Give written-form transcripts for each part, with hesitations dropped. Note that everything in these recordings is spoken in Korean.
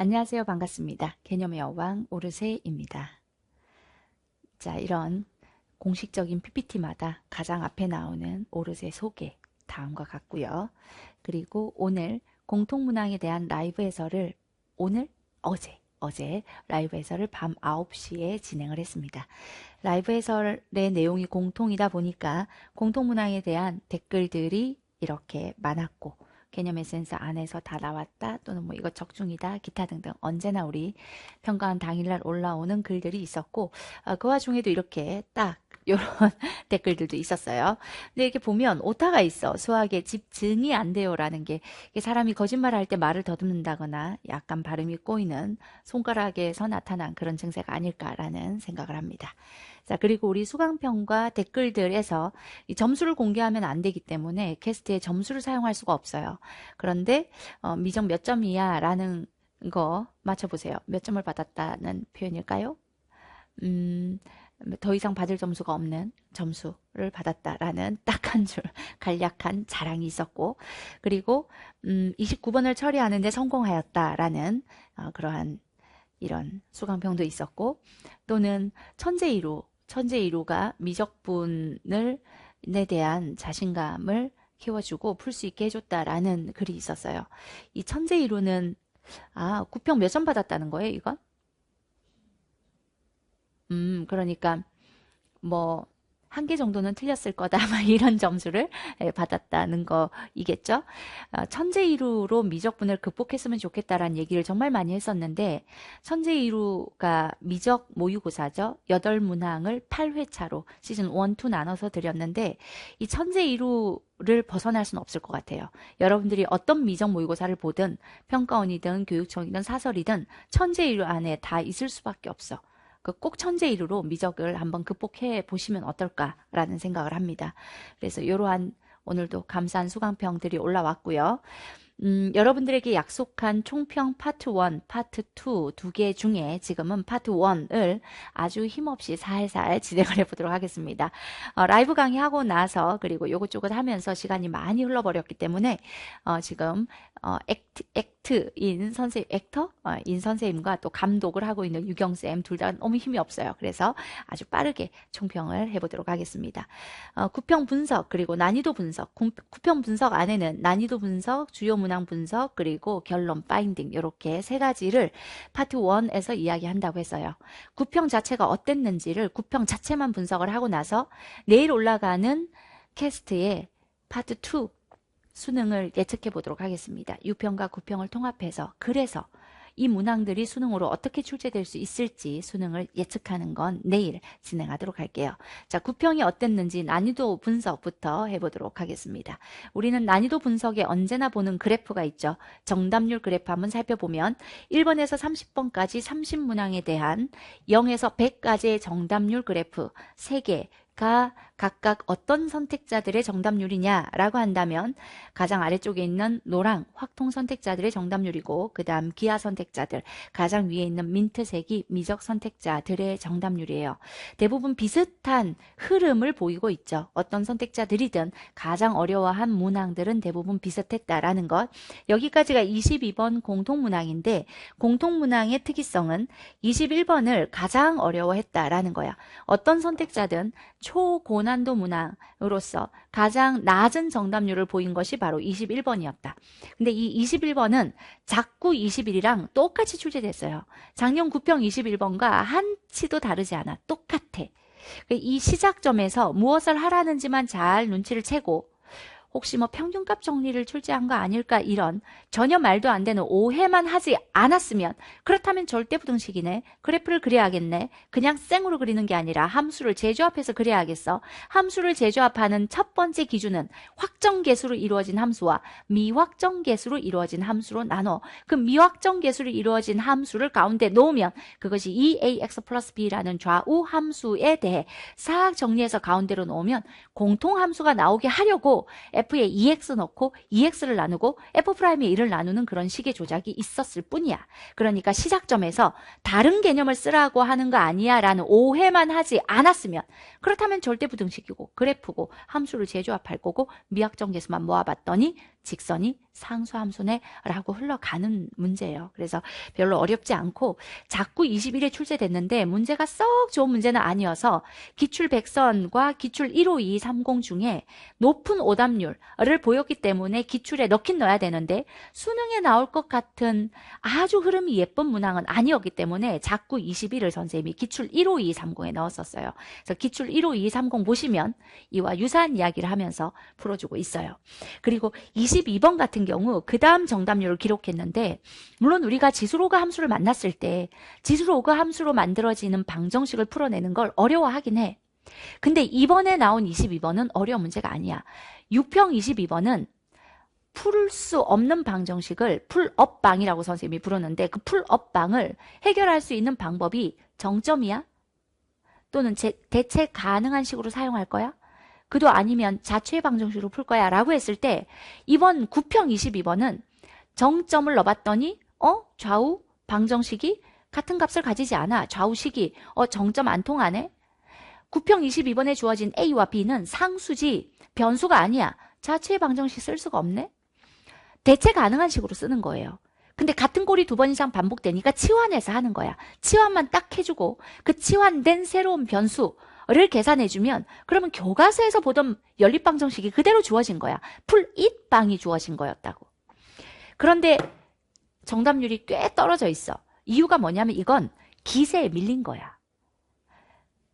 안녕하세요. 반갑습니다. 개념의 여왕 오르세입니다. 자, 이런 공식적인 PPT마다 가장 앞에 나오는 오르세 소개 다음과 같고요. 그리고 오늘 공통문항에 대한 라이브 해설을 어제 라이브 해설을 밤 9시에 진행을 했습니다. 라이브 해설의 내용이 공통이다 보니까 공통문항에 대한 댓글들이 이렇게 많았고 개념 에센스 안에서 다 나왔다 또는 뭐 이거 적중이다 기타 등등 언제나 우리 평가원 당일날 올라오는 글들이 있었고 그 와중에도 이렇게 딱 이런 댓글들도 있었어요. 근데 이렇게 보면 오타가 있어. 수학에 집중이 안 돼요 라는 게 사람이 거짓말할 때 말을 더듬는다거나 약간 발음이 꼬이는 손가락에서 나타난 그런 증세가 아닐까라는 생각을 합니다. 자, 그리고 우리 수강평과 댓글들에서 이 점수를 공개하면 안 되기 때문에 캐스트에 점수를 사용할 수가 없어요. 그런데 미적 몇 점이야 라는 거 맞춰보세요. 몇 점을 받았다는 표현일까요? 더 이상 받을 점수가 없는 점수를 받았다라는 딱 한 줄 간략한 자랑이 있었고, 그리고 29번을 처리하는데 성공하였다라는 그러한 이런 수강평도 있었고, 또는 천재이루가 미적분에 대한 자신감을 키워주고 풀 수 있게 해줬다라는 글이 있었어요. 이 천재이루는 9평 몇 점 받았다는 거예요, 이건? 그러니까 뭐 한 개 정도는 틀렸을 거다 막 이런 점수를 받았다는 거이겠죠. 천재이루로 미적분을 극복했으면 좋겠다라는 얘기를 정말 많이 했었는데 천재이루가 미적 모의고사죠. 8문항을 8회차로 시즌 1, 2 나눠서 드렸는데 이 천재이루를 벗어날 수는 없을 것 같아요. 여러분들이 어떤 미적 모의고사를 보든 평가원이든 교육청이든 사설이든 천재이루 안에 다 있을 수밖에 없어. 꼭 천재이루로 미적을 한번 극복해 보시면 어떨까라는 생각을 합니다. 그래서 이러한 오늘도 감사한 수강평들이 올라왔고요. 여러분들에게 약속한 총평 파트 1, 파트 2 두 개 중에 지금은 파트 1을 아주 힘없이 살살 진행을 해보도록 하겠습니다. 라이브 강의하고 나서 그리고 요것저것 하면서 시간이 많이 흘러버렸기 때문에 지금 액터인 선생님과 또 감독을 하고 있는 유경쌤 둘 다 너무 힘이 없어요. 그래서 아주 빠르게 총평을 해보도록 하겠습니다. 구평 분석 그리고 난이도 분석, 구평 분석 안에는 난이도 분석, 주요 문항 분석 그리고 결론 파인딩 이렇게 세 가지를 파트 1에서 이야기한다고 했어요. 구평 자체가 어땠는지를 구평 자체만 분석을 하고 나서 내일 올라가는 캐스트의 파트 2 수능을 예측해 보도록 하겠습니다. 유평과 구평을 통합해서 그래서 이 문항들이 수능으로 어떻게 출제될 수 있을지 수능을 예측하는 건 내일 진행하도록 할게요. 자, 구평이 어땠는지 난이도 분석부터 해보도록 하겠습니다. 우리는 난이도 분석에 언제나 보는 그래프가 있죠. 정답률 그래프 한번 살펴보면 1번에서 30번까지 30문항에 대한 0에서 100까지의 정답률 그래프 3개가 각각 어떤 선택자들의 정답률이냐라고 한다면 가장 아래쪽에 있는 노랑 확통 선택자들의 정답률이고 그 다음 기하 선택자들 가장 위에 있는 민트색이 미적 선택자들의 정답률이에요. 대부분 비슷한 흐름을 보이고 있죠. 어떤 선택자들이든 가장 어려워한 문항들은 대부분 비슷했다라는 것. 여기까지가 22번 공통문항인데 공통문항의 특이성은 21번을 가장 어려워했다라는 거야. 어떤 선택자든 초고난도 문항으로서 가장 낮은 정답률을 보인 것이 바로 21번이었다. 근데 이 21번은 작구 21이랑 똑같이 출제됐어요. 작년 구평 21번과 한치도 다르지 않아. 똑같아. 이 시작점에서 무엇을 하라는지만 잘 눈치를 채고 혹시 뭐 평균값 정리를 출제한 거 아닐까 이런 전혀 말도 안 되는 오해만 하지 않았으면 그렇다면 절대부등식이네. 그래프를 그려야겠네. 그냥 생으로 그리는 게 아니라 함수를 재조합해서 그려야겠어. 함수를 재조합하는 첫 번째 기준은 확정계수로 이루어진 함수와 미확정계수로 이루어진 함수로 나눠 그 미확정계수로 이루어진 함수를 가운데 놓으면 그것이 2ax 플러스 b라는 좌우 함수에 대해 싹 정리해서 가운데로 놓으면 공통함수가 나오게 하려고 f에 2x 넣고 2x를 나누고 f'에 1을 나누는 그런 식의 조작이 있었을 뿐이야. 그러니까 시작점에서 다른 개념을 쓰라고 하는 거 아니야 라는 오해만 하지 않았으면 그렇다면 절대부등식이고 그래프고 함수를 재조합할 거고 미확정계수만 모아봤더니 직선이 상수함수네 라고 흘러가는 문제예요. 그래서 별로 어렵지 않고 자꾸 21에 출제됐는데 문제가 썩 좋은 문제는 아니어서 기출 100선과 기출 15230 중에 높은 오답률을 보였기 때문에 기출에 넣긴 넣어야 되는데 수능에 나올 것 같은 아주 흐름이 예쁜 문항은 아니었기 때문에 자꾸 21을 선생님이 기출 15230에 넣었었어요. 그래서 기출 15230 보시면 이와 유사한 이야기를 하면서 풀어주고 있어요. 그리고 22번 같은 경우 그 다음 정답률을 기록했는데 물론 우리가 지수로그 함수를 만났을 때 지수로그 함수로 만들어지는 방정식을 풀어내는 걸 어려워하긴 해. 근데 이번에 나온 22번은 어려운 문제가 아니야. 유평 22번은 풀 수 없는 방정식을 풀업방이라고 선생님이 부르는데 그 풀업방을 해결할 수 있는 방법이 정점이야? 또는 대체 가능한 식으로 사용할 거야? 그도 아니면 자취의 방정식으로 풀 거야 라고 했을 때 이번 9평 22번은 정점을 넣어봤더니 좌우 방정식이 같은 값을 가지지 않아. 좌우식이 정점 안 통하네. 9평 22번에 주어진 A와 B는 상수지 변수가 아니야. 자취의 방정식 쓸 수가 없네. 대체 가능한 식으로 쓰는 거예요. 근데 같은 꼴이 2번 이상 반복되니까 치환해서 하는 거야. 치환만 딱 해주고 그 치환된 새로운 변수를 계산해주면 그러면 교과서에서 보던 연립방정식이 그대로 주어진 거야. 풀잇방이 주어진 거였다고. 그런데 정답률이 꽤 떨어져 있어. 이유가 뭐냐면 이건 기세에 밀린 거야.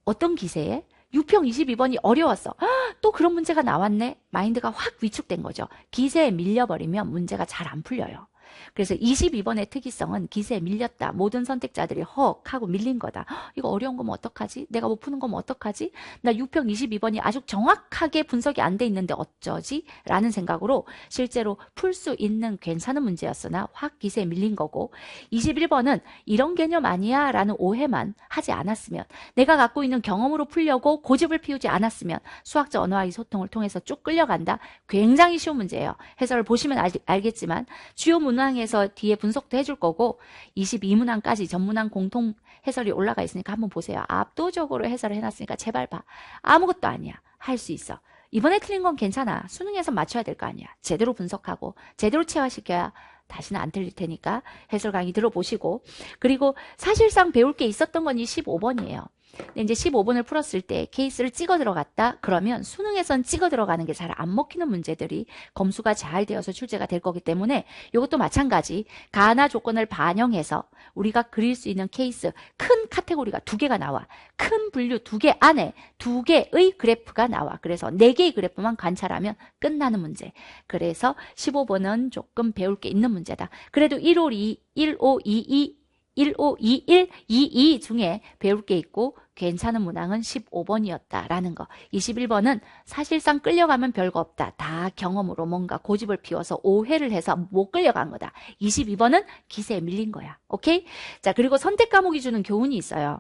어떤 기세에? 유평 22번이 어려웠어. 또 그런 문제가 나왔네? 마인드가 확 위축된 거죠. 기세에 밀려버리면 문제가 잘 안 풀려요. 그래서 22번의 특이성은 기세에 밀렸다. 모든 선택자들이 헉 하고 밀린 거다. 이거 어려운 거면 어떡하지? 내가 못 푸는 거면 어떡하지? 나 6평 22번이 아주 정확하게 분석이 안 돼 있는데 어쩌지? 라는 생각으로 실제로 풀 수 있는 괜찮은 문제였으나 확 기세에 밀린 거고 21번은 이런 개념 아니야 라는 오해만 하지 않았으면 내가 갖고 있는 경험으로 풀려고 고집을 피우지 않았으면 수학적 언어와의 소통을 통해서 쭉 끌려간다. 굉장히 쉬운 문제예요. 해설을 보시면 알겠지만 주요 문항에서 뒤에 분석도 해줄 거고 22문항까지 전문항 공통 해설이 올라가 있으니까 한번 보세요. 압도적으로 해설을 해놨으니까 제발 봐. 아무것도 아니야. 할 수 있어. 이번에 틀린 건 괜찮아. 수능에서 맞춰야 될 거 아니야. 제대로 분석하고 제대로 체화시켜야 다시는 안 틀릴 테니까 해설 강의 들어보시고 그리고 사실상 배울 게 있었던 건 이 15번이에요. 근데 이제 15번을 풀었을 때 케이스를 찍어 들어갔다 그러면 수능에선 찍어 들어가는 게 잘 안 먹히는 문제들이 검수가 잘 되어서 출제가 될 거기 때문에 이것도 마찬가지 가나 조건을 반영해서 우리가 그릴 수 있는 케이스 큰 카테고리가 2개가 나와. 큰 분류 2개 안에 2개의 그래프가 나와. 그래서 4개의 그래프만 관찰하면 끝나는 문제. 그래서 15번은 조금 배울 게 있는 문제다. 그래도 1522 1521, 22 중에 배울 게 있고 괜찮은 문항은 15번이었다라는 거. 21번은 사실상 끌려가면 별거 없다. 다 경험으로 뭔가 고집을 피워서 오해를 해서 못 끌려간 거다. 22번은 기세에 밀린 거야. 오케이? 자, 그리고 선택 과목이 주는 교훈이 있어요.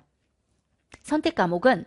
선택 과목은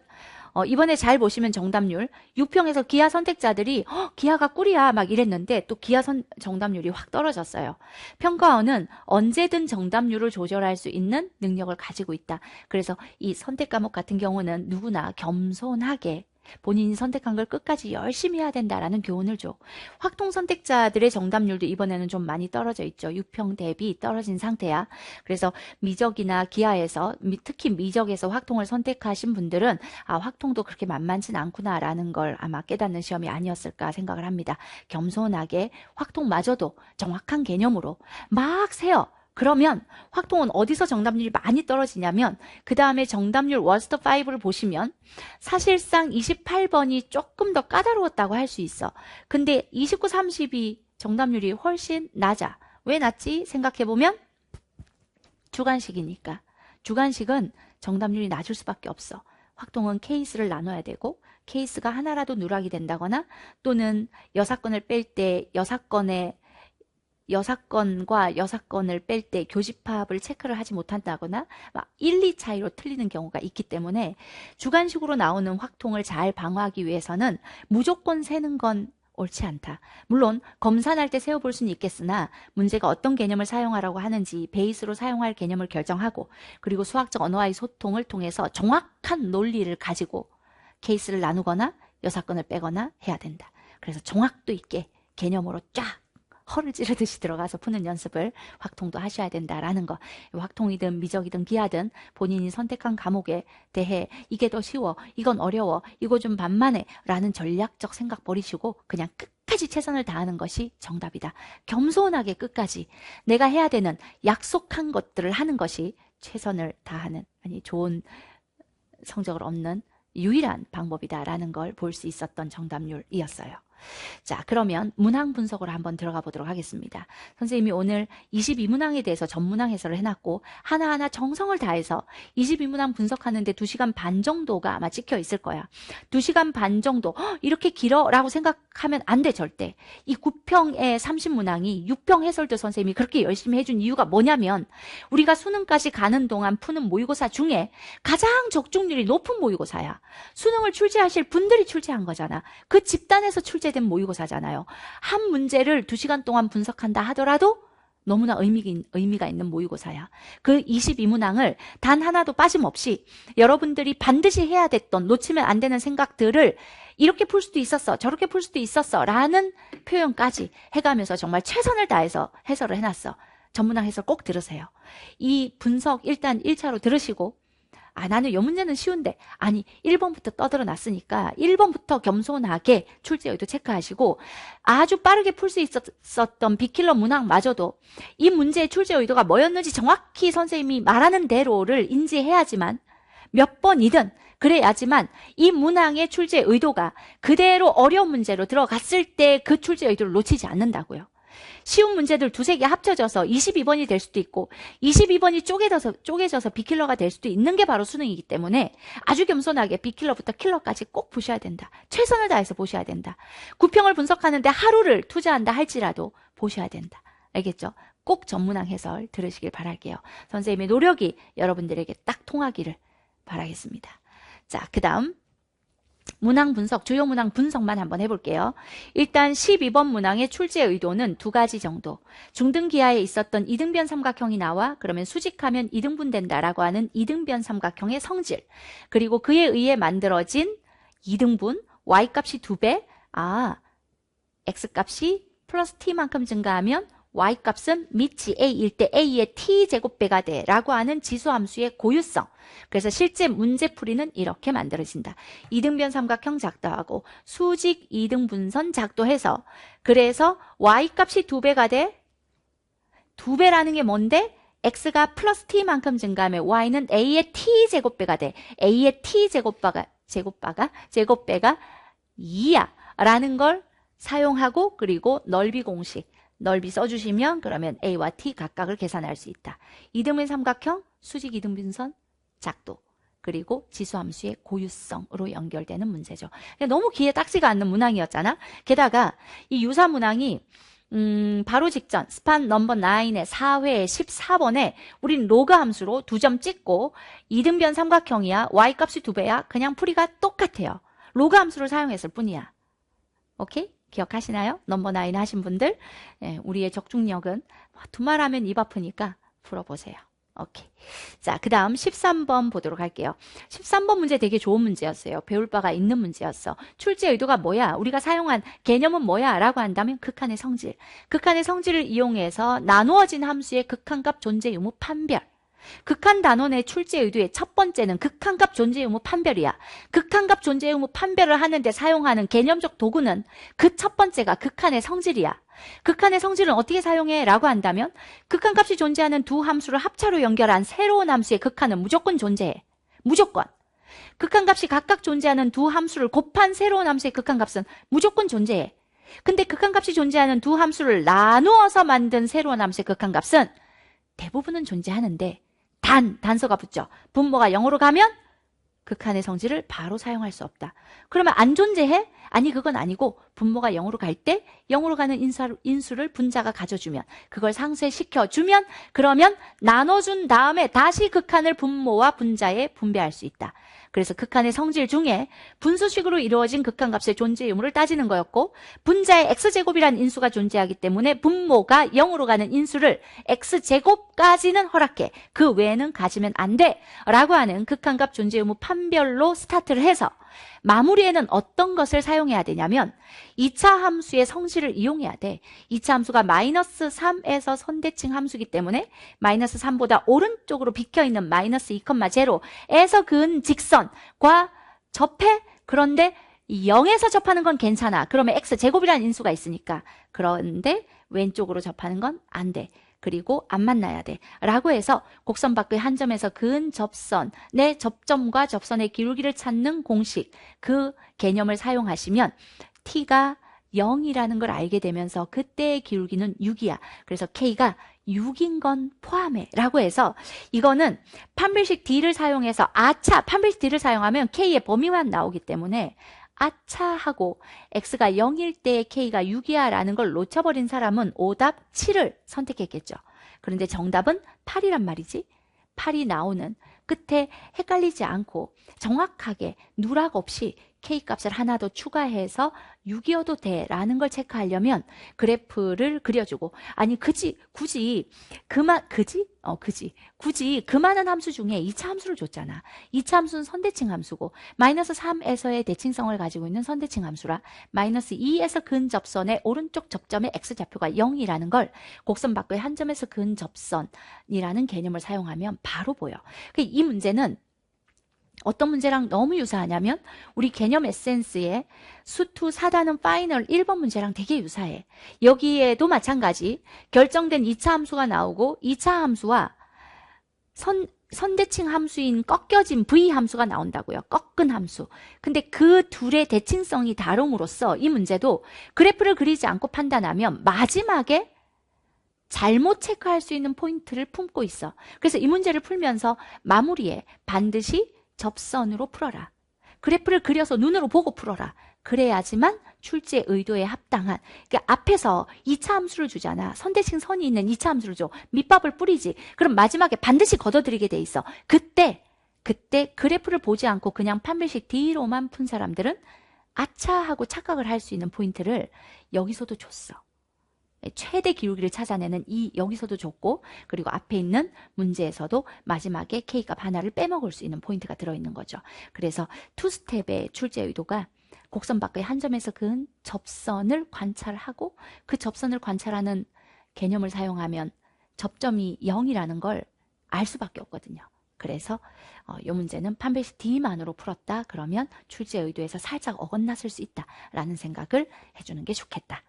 이번에 잘 보시면 정답률 6평에서 기하 선택자들이 기하가 꿀이야 막 이랬는데 또 기하 정답률이 확 떨어졌어요. 평가원은 언제든 정답률을 조절할 수 있는 능력을 가지고 있다. 그래서 이 선택 과목 같은 경우는 누구나 겸손하게 본인이 선택한 걸 끝까지 열심히 해야 된다라는 교훈을 줘. 확통 선택자들의 정답률도 이번에는 좀 많이 떨어져 있죠. 6평 대비 떨어진 상태야. 그래서 미적이나 기하에서 특히 미적에서 확통을 선택하신 분들은 확통도 그렇게 만만치 않구나라는 걸 아마 깨닫는 시험이 아니었을까 생각을 합니다. 겸손하게 확통마저도 정확한 개념으로 막 세요. 그러면 확통은 어디서 정답률이 많이 떨어지냐면 그 다음에 정답률 워스트 5를 보시면 사실상 28번이 조금 더 까다로웠다고 할 수 있어. 근데 29, 32 정답률이 훨씬 낮아. 왜 낮지? 생각해보면 주관식이니까. 주관식은 정답률이 낮을 수밖에 없어. 확통은 케이스를 나눠야 되고 케이스가 하나라도 누락이 된다거나 또는 여사건을 뺄 때 여사건과 여사건을 뺄 때 교집합을 체크를 하지 못한다거나 막 1, 2 차이로 틀리는 경우가 있기 때문에 주관식으로 나오는 확통을 잘 방어하기 위해서는 무조건 세는 건 옳지 않다. 물론 검산할 때 세워볼 수는 있겠으나 문제가 어떤 개념을 사용하라고 하는지 베이스로 사용할 개념을 결정하고 그리고 수학적 언어와의 소통을 통해서 정확한 논리를 가지고 케이스를 나누거나 여사건을 빼거나 해야 된다. 그래서 정확도 있게 개념으로 쫙 허를 찌르듯이 들어가서 푸는 연습을 확통도 하셔야 된다라는 거. 확통이든 미적이든 기하든 본인이 선택한 과목에 대해 이게 더 쉬워, 이건 어려워, 이거 좀 반만해 라는 전략적 생각 버리시고 그냥 끝까지 최선을 다하는 것이 정답이다. 겸손하게 끝까지 내가 해야 되는 약속한 것들을 하는 것이 최선을 다하는, 아니 좋은 성적을 얻는 유일한 방법이다라는 걸 볼 수 있었던 정답률이었어요. 자, 그러면 문항 분석으로 한번 들어가 보도록 하겠습니다. 선생님이 오늘 22문항에 대해서 전문항 해설을 해놨고 하나하나 정성을 다해서 22문항 분석하는데 2시간 반 정도가 아마 찍혀 있을 거야. 2시간 반 정도 이렇게 길어? 라고 생각하면 안 돼, 절대. 이 9평의 30문항이 6평 해설도 선생님이 그렇게 열심히 해준 이유가 뭐냐면 우리가 수능까지 가는 동안 푸는 모의고사 중에 가장 적중률이 높은 모의고사야. 수능을 출제하실 분들이 출제한 거잖아. 그 집단에서 출제된 모의고사잖아요. 한 문제를 2시간 동안 분석한다 하더라도 너무나 의미가 있는 모의고사야. 그 22문항을 단 하나도 빠짐없이 여러분들이 반드시 해야 됐던, 놓치면 안 되는 생각들을 이렇게 풀 수도 있었어, 저렇게 풀 수도 있었어 라는 표현까지 해가면서 정말 최선을 다해서 해설을 해놨어. 전문항 해설 꼭 들으세요. 이 분석 일단 1차로 들으시고 나는 이 문제는 쉬운데, 아니 1번부터 떠들어 놨으니까 1번부터 겸손하게 출제 의도 체크하시고 아주 빠르게 풀 수 있었던 빅킬러 문항마저도 이 문제의 출제 의도가 뭐였는지 정확히 선생님이 말하는 대로를 인지해야지만 몇 번이든 그래야지만 이 문항의 출제 의도가 그대로 어려운 문제로 들어갔을 때 그 출제 의도를 놓치지 않는다고요. 쉬운 문제들 2-3개 합쳐져서 22번이 될 수도 있고 22번이 쪼개져서 빅킬러가 될 수도 있는 게 바로 수능이기 때문에 아주 겸손하게 빅킬러부터 킬러까지 꼭 보셔야 된다. 최선을 다해서 보셔야 된다. 9평을 분석하는데 하루를 투자한다 할지라도 보셔야 된다. 알겠죠? 꼭 전문항 해설 들으시길 바랄게요. 선생님의 노력이 여러분들에게 딱 통하기를 바라겠습니다. 자, 그 다음 문항 분석, 주요 문항 분석만 한번 해볼게요. 일단 12번 문항의 출제 의도는 2가지 정도. 중등기하에 있었던 이등변 삼각형이 나와 그러면 수직하면 이등분 된다라고 하는 이등변 삼각형의 성질. 그리고 그에 의해 만들어진 이등분, y값이 2배, x값이 플러스 t만큼 증가하면 y값은 미치 a일 때 a의 t제곱배가 돼 라고 하는 지수함수의 고유성. 그래서 실제 문제풀이는 이렇게 만들어진다. 이등변 삼각형 작도하고 수직 이등분선 작도해서 그래서 y값이 2배가 돼. 2배라는 게 뭔데? x가 플러스 t만큼 증가하면 y는 a의 t제곱배가 돼. a의 t제곱배가 2야 라는 걸 사용하고 그리고 넓이 공식 넓이 써주시면 그러면 a와 t 각각을 계산할 수 있다. 이등변 삼각형, 수직 이등분선, 작도, 그리고 지수함수의 고유성으로 연결되는 문제죠. 너무 귀에 딱지가 않는 문항이었잖아. 게다가 이 유사 문항이 바로 직전 스판 넘버 9의 4회의 14번에 우린 로그 함수로 2점 찍고 이등변 삼각형이야. y값이 2배야. 그냥 풀이가 똑같아요. 로그 함수를 사용했을 뿐이야. 오케이? 기억하시나요? 넘버 9 하신 분들, 우리의 적중력은 두말하면 입 아프니까 풀어보세요. 오케이. 자, 그 다음 13번 보도록 할게요. 13번 문제 되게 좋은 문제였어요. 배울 바가 있는 문제였어. 출제 의도가 뭐야? 우리가 사용한 개념은 뭐야? 라고 한다면 극한의 성질. 극한의 성질을 이용해서 나누어진 함수의 극한값 존재 유무 판별. 극한 단원의 출제 의도의 첫 번째는 극한값 존재 의무 판별이야. 극한값 존재 의무 판별을 하는데 사용하는 개념적 도구는 그 첫 번째가 극한의 성질이야. 극한의 성질은 어떻게 사용해? 라고 한다면 극한값이 존재하는 두 함수를 합차로 연결한 새로운 함수의 극한은 무조건 존재해. 무조건. 극한값이 각각 존재하는 두 함수를 곱한 새로운 함수의 극한값은 무조건 존재해. 근데 극한값이 존재하는 두 함수를 나누어서 만든 새로운 함수의 극한값은 대부분은 존재하는데 단서가 붙죠. 분모가 0으로 가면 극한의 성질을 바로 사용할 수 없다. 그러면 안 존재해? 아니, 그건 아니고 분모가 0으로 갈 때 0으로 가는 인수를 분자가 가져주면 그걸 상쇄시켜주면 그러면 나눠준 다음에 다시 극한을 분모와 분자에 분배할 수 있다. 그래서 극한의 성질 중에 분수식으로 이루어진 극한값의 존재 의무를 따지는 거였고 분자에 x제곱이라는 인수가 존재하기 때문에 분모가 0으로 가는 인수를 x제곱까지는 허락해. 그 외에는 가지면 안 돼. 라고 하는 극한값 존재 의무 판별로 스타트를 해서 마무리에는 어떤 것을 사용해야 되냐면 2차 함수의 성질을 이용해야 돼. 2차 함수가 마이너스 3에서 선대칭 함수이기 때문에 마이너스 3보다 오른쪽으로 비켜있는 마이너스 2,0에서 그은 직선과 접해. 그런데 0에서 접하는 건 괜찮아. 그러면 x제곱이라는 인수가 있으니까. 그런데 왼쪽으로 접하는 건 안 돼. 그리고 안 만나야 돼. 라고 해서 곡선 밖의 한 점에서 그은 접선의 접점과 접선의 기울기를 찾는 공식, 그 개념을 사용하시면 t가 0이라는 걸 알게 되면서 그때의 기울기는 6이야. 그래서 k가 6인 건 포함해. 라고 해서 이거는 판별식 D를 사용해서 판별식 D를 사용하면 k의 범위만 나오기 때문에 하고 x가 0일 때 k가 6이야 라는 걸 놓쳐버린 사람은 오답 7을 선택했겠죠. 그런데 정답은 8이란 말이지. 8이 나오는 끝에 헷갈리지 않고 정확하게 누락 없이 K값을 하나 더 추가해서 6이어도 돼 라는 걸 체크하려면 그래프를 그려주고, 아니 굳이 그 많은 함수 중에 2차 함수를 줬잖아. 2차 함수는 선대칭 함수고 마이너스 3에서의 대칭성을 가지고 있는 선대칭 함수라 마이너스 2에서 근접선의 오른쪽 접점의 x좌표가 0이라는 걸 곡선 밖의 한 점에서 근접선이라는 개념을 사용하면 바로 보여. 이 문제는 어떤 문제랑 너무 유사하냐면 우리 개념 에센스의 수투 4단원 파이널 1번 문제랑 되게 유사해. 여기에도 마찬가지 결정된 2차 함수가 나오고 2차 함수와 선대칭 함수인 꺾여진 V 함수가 나온다고요. 꺾은 함수. 근데 그 둘의 대칭성이 다름으로써 이 문제도 그래프를 그리지 않고 판단하면 마지막에 잘못 체크할 수 있는 포인트를 품고 있어. 그래서 이 문제를 풀면서 마무리에 반드시 접선으로 풀어라. 그래프를 그려서 눈으로 보고 풀어라. 그래야지만 출제 의도에 합당한, 그러니까 앞에서 2차 함수를 주잖아. 선대칭 선이 있는 2차 함수를 줘. 밑밥을 뿌리지. 그럼 마지막에 반드시 걷어들이게 돼 있어. 그때 그래프를 보지 않고 그냥 판별식 D로만 푼 사람들은 하고 착각을 할 수 있는 포인트를 여기서도 줬어. 최대 기울기를 찾아내는 여기서도 줬고, 그리고 앞에 있는 문제에서도 마지막에 K값 하나를 빼먹을 수 있는 포인트가 들어있는 거죠. 그래서 투스텝의 출제 의도가 곡선 밖의 한 점에서 그은 접선을 관찰하고 그 접선을 관찰하는 개념을 사용하면 접점이 0이라는 걸 알 수밖에 없거든요. 그래서 이 문제는 판별식 D만으로 풀었다 그러면 출제 의도에서 살짝 어긋났을 수 있다라는 생각을 해주는 게 좋겠다.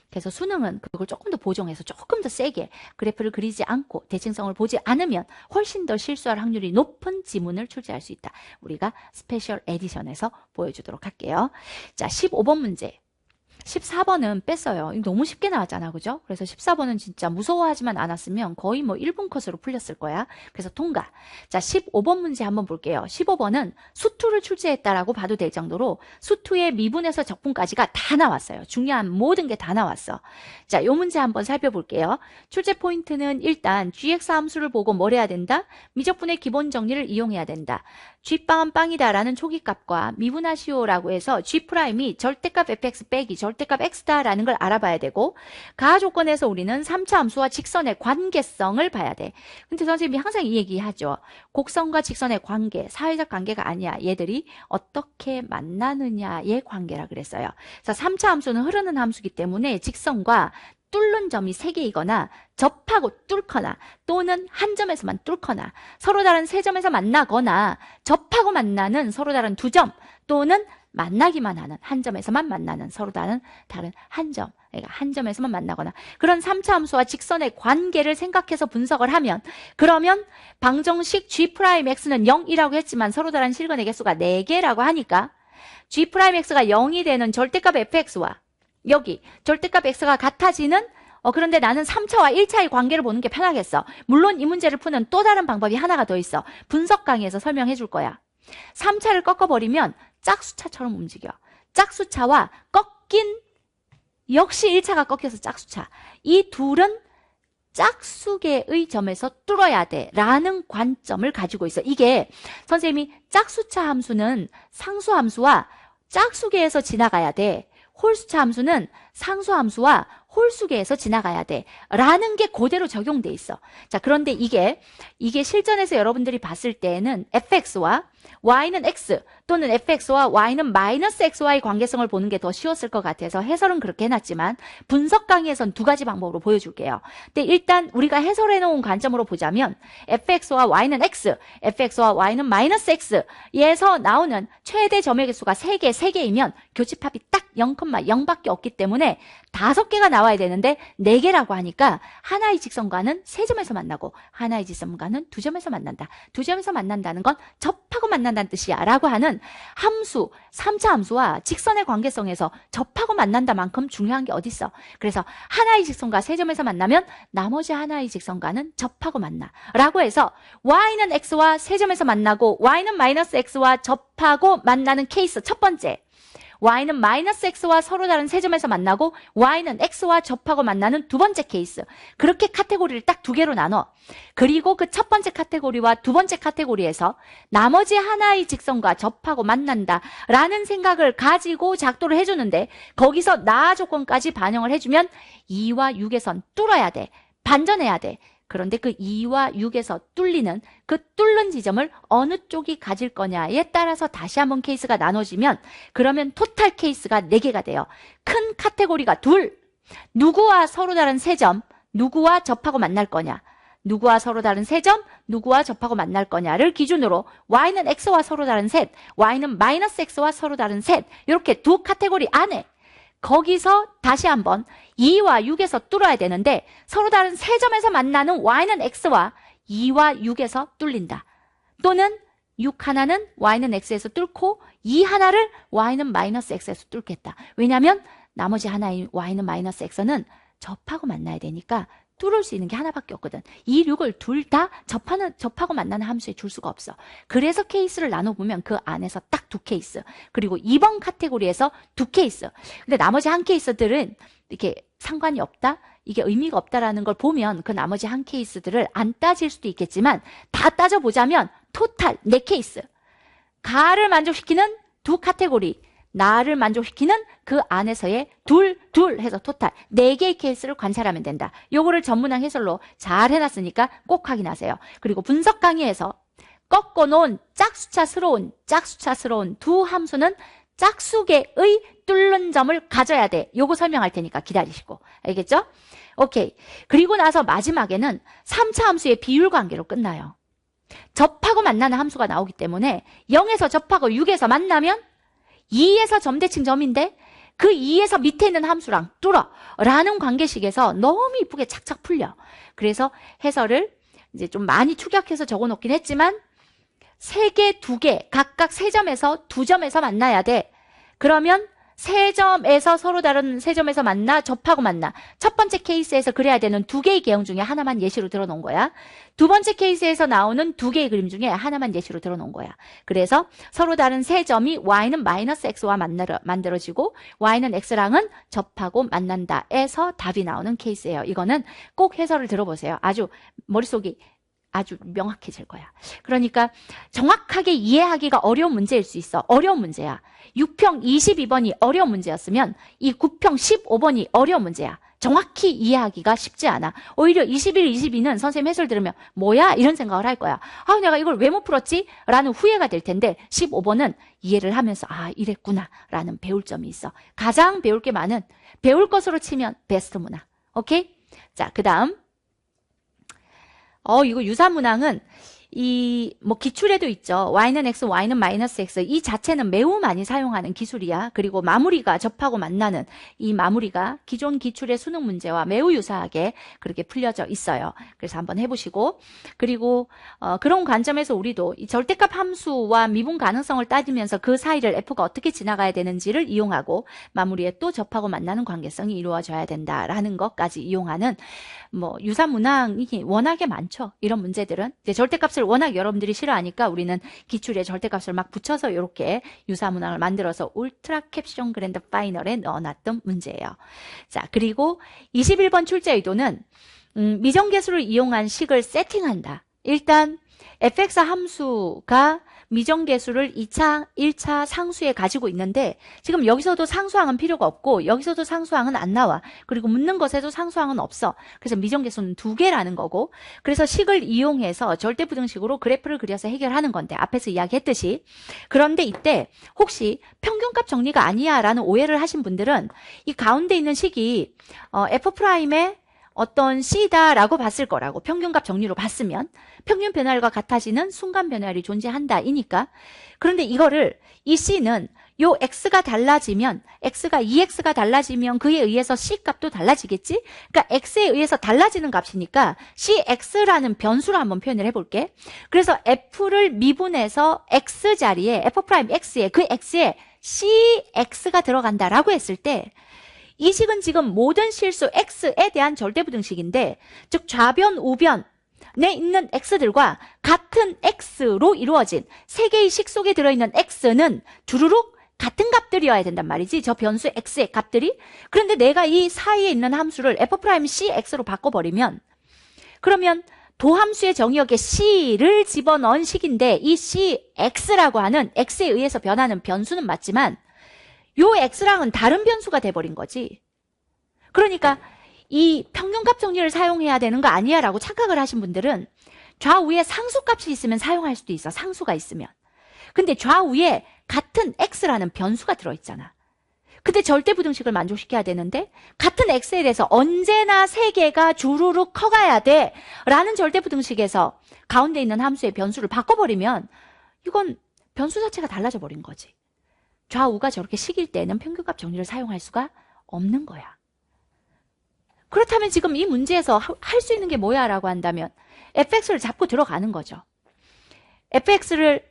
그래서 수능은 그걸 조금 더 보정해서 조금 더 세게 그래프를 그리지 않고 대칭성을 보지 않으면 훨씬 더 실수할 확률이 높은 지문을 출제할 수 있다. 우리가 스페셜 에디션에서 보여주도록 할게요. 자, 15번 문제. 14번은 뺐어요. 이거 너무 쉽게 나왔잖아. 그죠? 그래서 14번은 진짜 무서워하지만 않았으면 거의 뭐 1분 컷으로 풀렸을 거야. 그래서 통과. 자, 15번 문제 한번 볼게요. 15번은 수투를 출제했다라고 봐도 될 정도로 수투의 미분에서 적분까지가 다 나왔어요. 중요한 모든 게 다 나왔어. 자, 이 문제 한번 살펴볼게요. 출제 포인트는 일단 gx 함수를 보고 뭘 해야 된다? 미적분의 기본 정리를 이용해야 된다. g빵은 빵이다라는 초기값과 미분하시오라고 해서 g'이 절대값 fx 빼기 절대값 x다라는 걸 알아봐야 되고, 가하 조건에서 우리는 3차 함수와 직선의 관계성을 봐야 돼. 근데 선생님이 항상 이 얘기하죠. 곡선과 직선의 관계, 사회적 관계가 아니야. 얘들이 어떻게 만나느냐의 관계라 그랬어요. 자, 3차 함수는 흐르는 함수이기 때문에 직선과 뚫는 점이 3개이거나 접하고 뚫거나 또는 한 점에서만 뚫거나 서로 다른 3점에서 만나거나 접하고 만나는 서로 다른 2점 또는 만나기만 하는 한 점에서만 만나는 서로 다른 한 점, 그러니까 한 점에서만 만나거나 그런 3차 함수와 직선의 관계를 생각해서 분석을 하면, 그러면 방정식 g'x는 0이라고 했지만 서로 다른 실근의 개수가 4개라고 하니까 g'x가 0이 되는 절대값 fx와 여기 절대값 x가 같아지는, 그런데 나는 3차와 1차의 관계를 보는 게 편하겠어. 물론 이 문제를 푸는 또 다른 방법이 하나가 더 있어. 분석 강의에서 설명해 줄 거야. 3차를 꺾어버리면 짝수차처럼 움직여. 짝수차와 꺾인 역시 1차가 꺾여서 짝수차. 이 둘은 짝수계의 점에서 뚫어야 돼 라는 관점을 가지고 있어. 이게 선생님이 짝수차 함수는 상수함수와 짝수계에서 지나가야 돼. 홀수차 함수는 상수함수와 홀수계에서 지나가야 돼 라는 게 그대로 적용돼 있어. 자, 그런데 이게 실전에서 여러분들이 봤을 때에는 fx와 y는 x 또는 fx와 y는 마이너스 x와의 관계성을 보는 게 더 쉬웠을 것 같아서 해설은 그렇게 해놨지만 분석 강의에선 두 가지 방법으로 보여줄게요. 근데 일단 우리가 해설해 놓은 관점으로 보자면 fx와 y는 x, fx와 y는 마이너스 x에서 나오는 최대 점의 수가 3개이면 교집합이 딱 0,0밖에 없기 때문에 5개가 나와야 되는데 4개라고 하니까 하나의 직선과는 3점에서 만나고 하나의 직선과는 2점에서 만난다. 2점에서 만난다는 건 접하고 만난다는 뜻이야 라고 하는 함수, 3차 함수와 직선의 관계성에서 접하고 만난다만큼 중요한 게 어딨어. 그래서 하나의 직선과 3점에서 만나면 나머지 하나의 직선과는 접하고 만나 라고 해서 y는 x와 3점에서 만나고 y는 마이너스 x와 접하고 만나는 케이스 첫 번째, y는 마이너스 x와 서로 다른 3점에서 만나고 y는 x와 접하고 만나는 두 번째 케이스. 그렇게 카테고리를 딱 2개로 나눠. 그리고 그 첫 번째 카테고리와 두 번째 카테고리에서 나머지 하나의 직선과 접하고 만난다 라는 생각을 가지고 작도를 해주는데 거기서 나 조건까지 반영을 해주면 2와 6에선 뚫어야 돼. 반전해야 돼. 그런데 그 2와 6에서 뚫리는 그 뚫는 지점을 어느 쪽이 가질 거냐에 따라서 다시 한번 케이스가 나눠지면 그러면 토탈 케이스가 4개가 돼요. 큰 카테고리가 둘, 누구와 서로 다른 3점, 누구와 접하고 만날 거냐, 누구와 서로 다른 3점, 누구와 접하고 만날 거냐를 기준으로 y는 x와 서로 다른 셋, y는 마이너스 x와 서로 다른 셋, 이렇게 두 카테고리 안에 거기서 다시 한번 2와 6에서 뚫어야 되는데 서로 다른 3점에서 만나는 y는 x와 2와 6에서 뚫린다. 또는 6 하나는 y는 x에서 뚫고 2 하나를 y는 마이너스 x에서 뚫겠다. 왜냐하면 나머지 하나의 y는 마이너스 x는 접하고 만나야 되니까 뚫을 수 있는 게 하나밖에 없거든. 이 6을 둘 다 접하고 만나는 함수에 줄 수가 없어. 그래서 케이스를 나눠보면 그 안에서 딱 2케이스. 그리고 2번 카테고리에서 2케이스. 근데 나머지 한 케이스들은 이렇게 상관이 없다? 이게 의미가 없다라는 걸 보면 그 나머지 한 케이스들을 안 따질 수도 있겠지만 다 따져보자면 토탈 4케이스. 가를 만족시키는 두 카테고리. 나를 만족시키는 그 안에서의 둘 해서 토탈 4개의 케이스를 관찰하면 된다. 요거를 전문항 해설로 잘 해놨으니까 꼭 확인하세요. 그리고 분석 강의에서 꺾어놓은 짝수차스러운 두 함수는 짝수계의 뚫는 점을 가져야 돼. 요거 설명할 테니까 기다리시고. 알겠죠? 오케이. 그리고 나서 마지막에는 3차 함수의 비율 관계로 끝나요. 접하고 만나는 함수가 나오기 때문에 0에서 접하고 6에서 만나면 2에서 점대칭 점인데 그 2에서 밑에 있는 함수랑 뚫어 라는 관계식에서 너무 이쁘게 착착 풀려. 그래서 해설을 이제 좀 많이 축약해서 적어놓긴 했지만 3개, 2개 각각 3점에서 2점에서 만나야 돼. 그러면 3점에서 서로 다른 3점에서 만나 접하고 만나. 첫 번째 케이스에서 그려야 되는 2개의 개형 중에 하나만 예시로 들어놓은 거야. 두 번째 케이스에서 나오는 2개의 그림 중에 하나만 예시로 들어놓은 거야. 그래서 서로 다른 3점이 y는 마이너스 x와 만들어지고 y는 x랑은 접하고 만난다에서 답이 나오는 케이스예요. 이거는 꼭 해설을 들어보세요. 아주 머릿속이 아주 명확해질 거야. 그러니까 정확하게 이해하기가 어려운 문제일 수 있어. 어려운 문제야. 6평 22번이 어려운 문제였으면 이 9평 15번이 어려운 문제야. 정확히 이해하기가 쉽지 않아. 오히려 21, 22는 선생님 해설 들으면 뭐야? 이런 생각을 할 거야. 아, 내가 이걸 왜 못 풀었지? 라는 후회가 될 텐데 15번은 이해를 하면서 아, 이랬구나 라는 배울 점이 있어. 가장 배울 게 많은 배울 것으로 치면 베스트 문항. 오케이? 자, 그 다음 이거 유사문항은 기출에도 있죠. y는 x, y는 마이너스 x. 이 자체는 매우 많이 사용하는 기술이야. 그리고 마무리가 접하고 만나는 이 마무리가 기존 기출의 수능 문제와 매우 유사하게 그렇게 풀려져 있어요. 그래서 한번 해보시고. 그리고, 그런 관점에서 우리도 이 절대값 함수와 미분 가능성을 따지면서 그 사이를 f가 어떻게 지나가야 되는지를 이용하고 마무리에 또 접하고 만나는 관계성이 이루어져야 된다라는 것까지 이용하는 유사 문항이 워낙에 많죠. 이런 문제들은. 이제 절대값을 워낙 여러분들이 싫어하니까 우리는 기출에 절대값을 막 붙여서 이렇게 유사 문항을 만들어서 울트라 캡션 그랜드 파이널에 넣어놨던 문제예요. 자, 그리고 21번 출제 의도는 미정계수를 이용한 식을 세팅한다. 일단 fx 함수가 미정계수를 2차, 1차 상수에 가지고 있는데 지금 여기서도 상수항은 필요가 없고 여기서도 상수항은 안 나와. 그리고 묻는 것에도 상수항은 없어. 그래서 미정계수는 2개라는 거고 그래서 식을 이용해서 절대부등식으로 그래프를 그려서 해결하는 건데 앞에서 이야기했듯이 그런데 이때 혹시 평균값 정리가 아니야 라는 오해를 하신 분들은 이 가운데 있는 식이 f'의 어떤 C다라고 봤을 거라고 평균값 정리로 봤으면 평균 변화율과 같아지는 순간 변화율이 존재한다 이니까 그런데 이거를 이 C는 요 X가 달라지면 X가 2X가 달라지면 그에 의해서 C 값도 달라지겠지 그러니까 X에 의해서 달라지는 값이니까 CX라는 변수로 한번 표현을 해볼게 그래서 F를 미분해서 X 자리에 F'X에 그 X에 CX가 들어간다라고 했을 때 이 식은 지금 모든 실수 x에 대한 절대부등식인데 즉 좌변, 우변에 있는 x들과 같은 x로 이루어진 세 개의 식 속에 들어있는 x는 주르륵 같은 값들이어야 된단 말이지 저 변수 x의 값들이 그런데 내가 이 사이에 있는 함수를 f'cx로 바꿔버리면 그러면 도함수의 정의역에 c를 집어넣은 식인데 이 cx라고 하는 x에 의해서 변하는 변수는 맞지만 요 x랑은 다른 변수가 돼버린 거지. 그러니까 이 평균값 정리를 사용해야 되는 거 아니야 라고 착각을 하신 분들은 좌우에 상수값이 있으면 사용할 수도 있어. 상수가 있으면. 근데 좌우에 같은 x라는 변수가 들어있잖아. 근데 절대부등식을 만족시켜야 되는데 같은 x에 대해서 언제나 세 개가 주르륵 커가야 돼 라는 절대부등식에서 가운데 있는 함수의 변수를 바꿔버리면 이건 변수 자체가 달라져 버린 거지. 좌우가 저렇게 식일 때는 평균값 정리를 사용할 수가 없는 거야. 그렇다면 지금 이 문제에서 할 수 있는 게 뭐야 라고 한다면 fx를 잡고 들어가는 거죠. fx를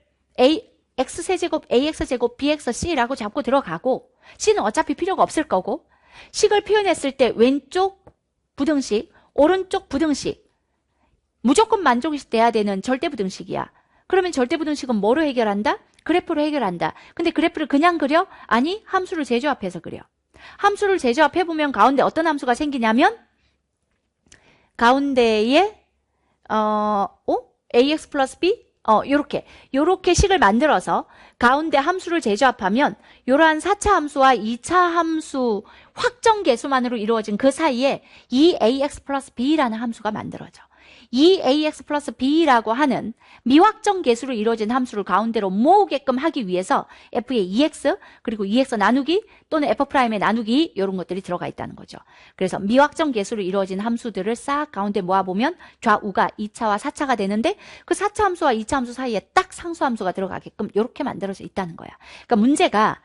x세제곱, ax제곱, bxc라고 잡고 들어가고 c는 어차피 필요가 없을 거고 식을 표현했을 때 왼쪽 부등식, 오른쪽 부등식 무조건 만족이 돼야 되는 절대부등식이야. 그러면 절대부등식은 뭐로 해결한다? 그래프로 해결한다. 근데 그래프를 그냥 그려? 아니, 함수를 재조합해서 그려. 함수를 재조합해보면 가운데 어떤 함수가 생기냐면 가운데에 ax 플러스 b? 요렇게 식을 만들어서 가운데 함수를 재조합하면 요러한 4차 함수와 2차 함수 확정 계수만으로 이루어진 그 사이에 2ax 플러스 b라는 함수가 만들어져. 2ax 플러스 b라고 하는 미확정 계수로 이루어진 함수를 가운데로 모으게끔 하기 위해서 f의 2x 그리고 2x 나누기 또는 f'의 나누기 이런 것들이 들어가 있다는 거죠. 그래서 미확정 계수로 이루어진 함수들을 싹 가운데 모아보면 좌우가 2차와 4차가 되는데 그 4차 함수와 2차 함수 사이에 딱 상수 함수가 들어가게끔 이렇게 만들어져 있다는 거야. 그러니까 문제가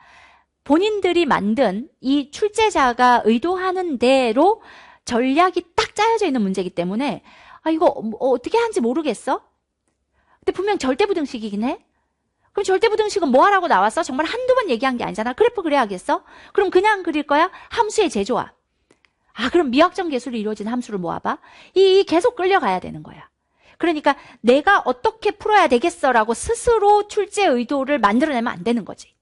본인들이 만든 이 출제자가 의도하는 대로 전략이 딱 짜여져 있는 문제이기 때문에 이거 어떻게 하는지 모르겠어? 근데 분명 절대부등식이긴 해? 그럼 절대부등식은 뭐 하라고 나왔어? 정말 한두 번 얘기한 게 아니잖아. 그래프 그려야겠어? 그럼 그냥 그릴 거야? 함수의 재조합. 그럼 미확정 계수로 이루어진 함수를 모아봐. 이 계속 끌려가야 되는 거야. 그러니까 내가 어떻게 풀어야 되겠어라고 스스로 출제 의도를 만들어내면 안 되는 거지.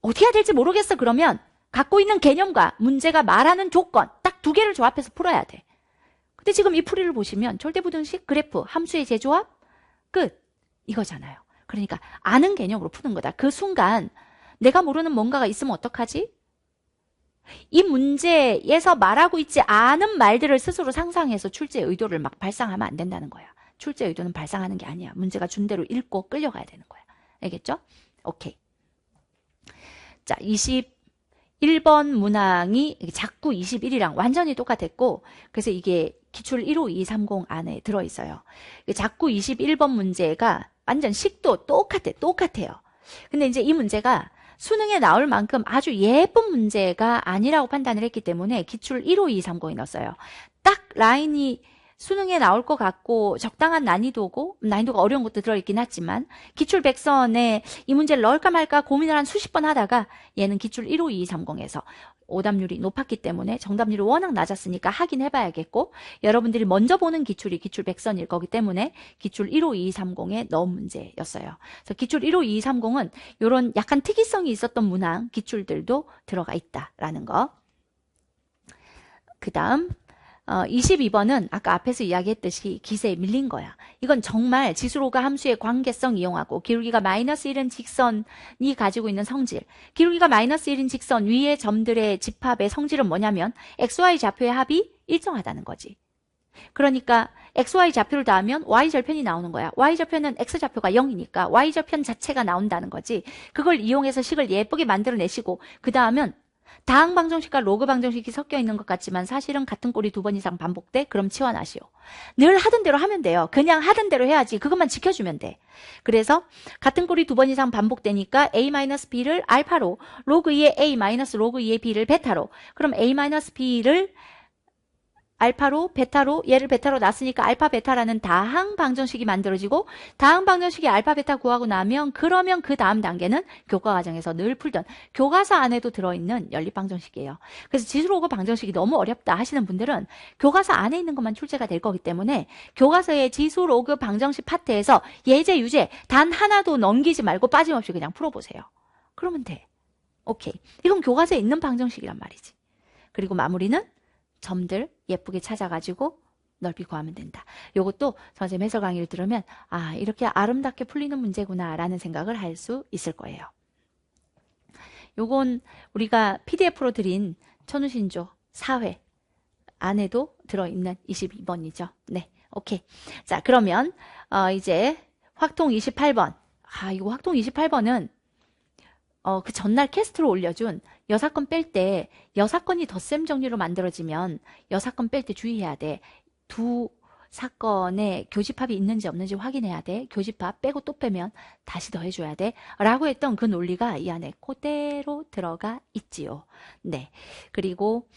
어떻게 해야 될지 모르겠어 그러면 갖고 있는 개념과 문제가 말하는 조건 딱 2개를 조합해서 풀어야 돼. 근데 지금 이 풀이를 보시면 절대부등식, 그래프, 함수의 재조합, 끝. 이거잖아요. 그러니까 아는 개념으로 푸는 거다. 그 순간 내가 모르는 뭔가가 있으면 어떡하지? 이 문제에서 말하고 있지 않은 말들을 스스로 상상해서 출제 의도를 막 발상하면 안 된다는 거야. 출제 의도는 발상하는 게 아니야. 문제가 준 대로 읽고 끌려가야 되는 거야. 알겠죠? 오케이. 자, 21번 문항이 작구 21이랑 완전히 똑같았고 그래서 이게 기출 15230 안에 들어있어요. 작구 21번 문제가 완전 식도 똑같아요. 근데 이제 이 문제가 수능에 나올 만큼 아주 예쁜 문제가 아니라고 판단을 했기 때문에 기출 15230에 넣었어요. 딱 라인이 수능에 나올 것 같고 적당한 난이도고 난이도가 어려운 것도 들어있긴 하지만 기출 100선에 이 문제를 넣을까 말까 고민을 한 수십 번 하다가 얘는 기출 15230에서 오답률이 높았기 때문에 정답률이 워낙 낮았으니까 하긴 해봐야겠고 여러분들이 먼저 보는 기출이 기출 100선일 거기 때문에 기출 15230에 넣은 문제였어요. 그래서 기출 15230은 이런 약간 특이성이 있었던 문항 기출들도 들어가 있다라는 거. 그 다음 22번은 아까 앞에서 이야기했듯이 기세에 밀린 거야. 이건 정말 지수로가 함수의 관계성 이용하고 기울기가 마이너스 1은 직선이 가지고 있는 성질. 기울기가 마이너스 1인 직선 위의 점들의 집합의 성질은 뭐냐면 XY 좌표의 합이 일정하다는 거지. 그러니까 XY 좌표를 더하면 Y절편이 나오는 거야. Y절편은 X좌표가 0이니까 Y절편 자체가 나온다는 거지. 그걸 이용해서 식을 예쁘게 만들어내시고 그 다음은 다항 방정식과 로그 방정식이 섞여 있는 것 같지만 사실은 같은 꼴이 2번 이상 반복돼? 그럼 치환하시오. 늘 하던 대로 하면 돼요. 그냥 하던 대로 해야지. 그것만 지켜주면 돼. 그래서 같은 꼴이 2번 이상 반복되니까 A-B를 알파로, 로그 2의 A 마이너스 로그 2의 B를 베타로. 그럼 A-B를 알파로, 베타로, 얘를 베타로 놨으니까 알파, 베타라는 다항 방정식이 만들어지고 다항 방정식이 알파, 베타 구하고 나면 그러면 그 다음 단계는 교과 과정에서 늘 풀던 교과서 안에도 들어있는 연립 방정식이에요. 그래서 지수로그 방정식이 너무 어렵다 하시는 분들은 교과서 안에 있는 것만 출제가 될 거기 때문에 교과서의 지수로그 방정식 파트에서 예제, 유제 단 하나도 넘기지 말고 빠짐없이 그냥 풀어보세요. 그러면 돼. 오케이. 이건 교과서에 있는 방정식이란 말이지. 그리고 마무리는 점들 예쁘게 찾아가지고 넓이 구하면 된다. 요것도 선생님 해설 강의를 들으면 아 이렇게 아름답게 풀리는 문제구나 라는 생각을 할 수 있을 거예요. 요건 우리가 PDF로 드린 천우신조 4회 안에도 들어있는 22번이죠. 네, 오케이. 자 그러면 이제 확통 28번. 이거 확통 28번은 그 전날 캐스트로 올려준 여사건 뺄 때 여사건이 덧셈 정리로 만들어지면 여사건 뺄 때 주의해야 돼. 두 사건에 교집합이 있는지 없는지 확인해야 돼. 교집합 빼고 또 빼면 다시 더해줘야 돼. 라고 했던 그 논리가 이 안에 그대로 들어가 있지요. 네. 그리고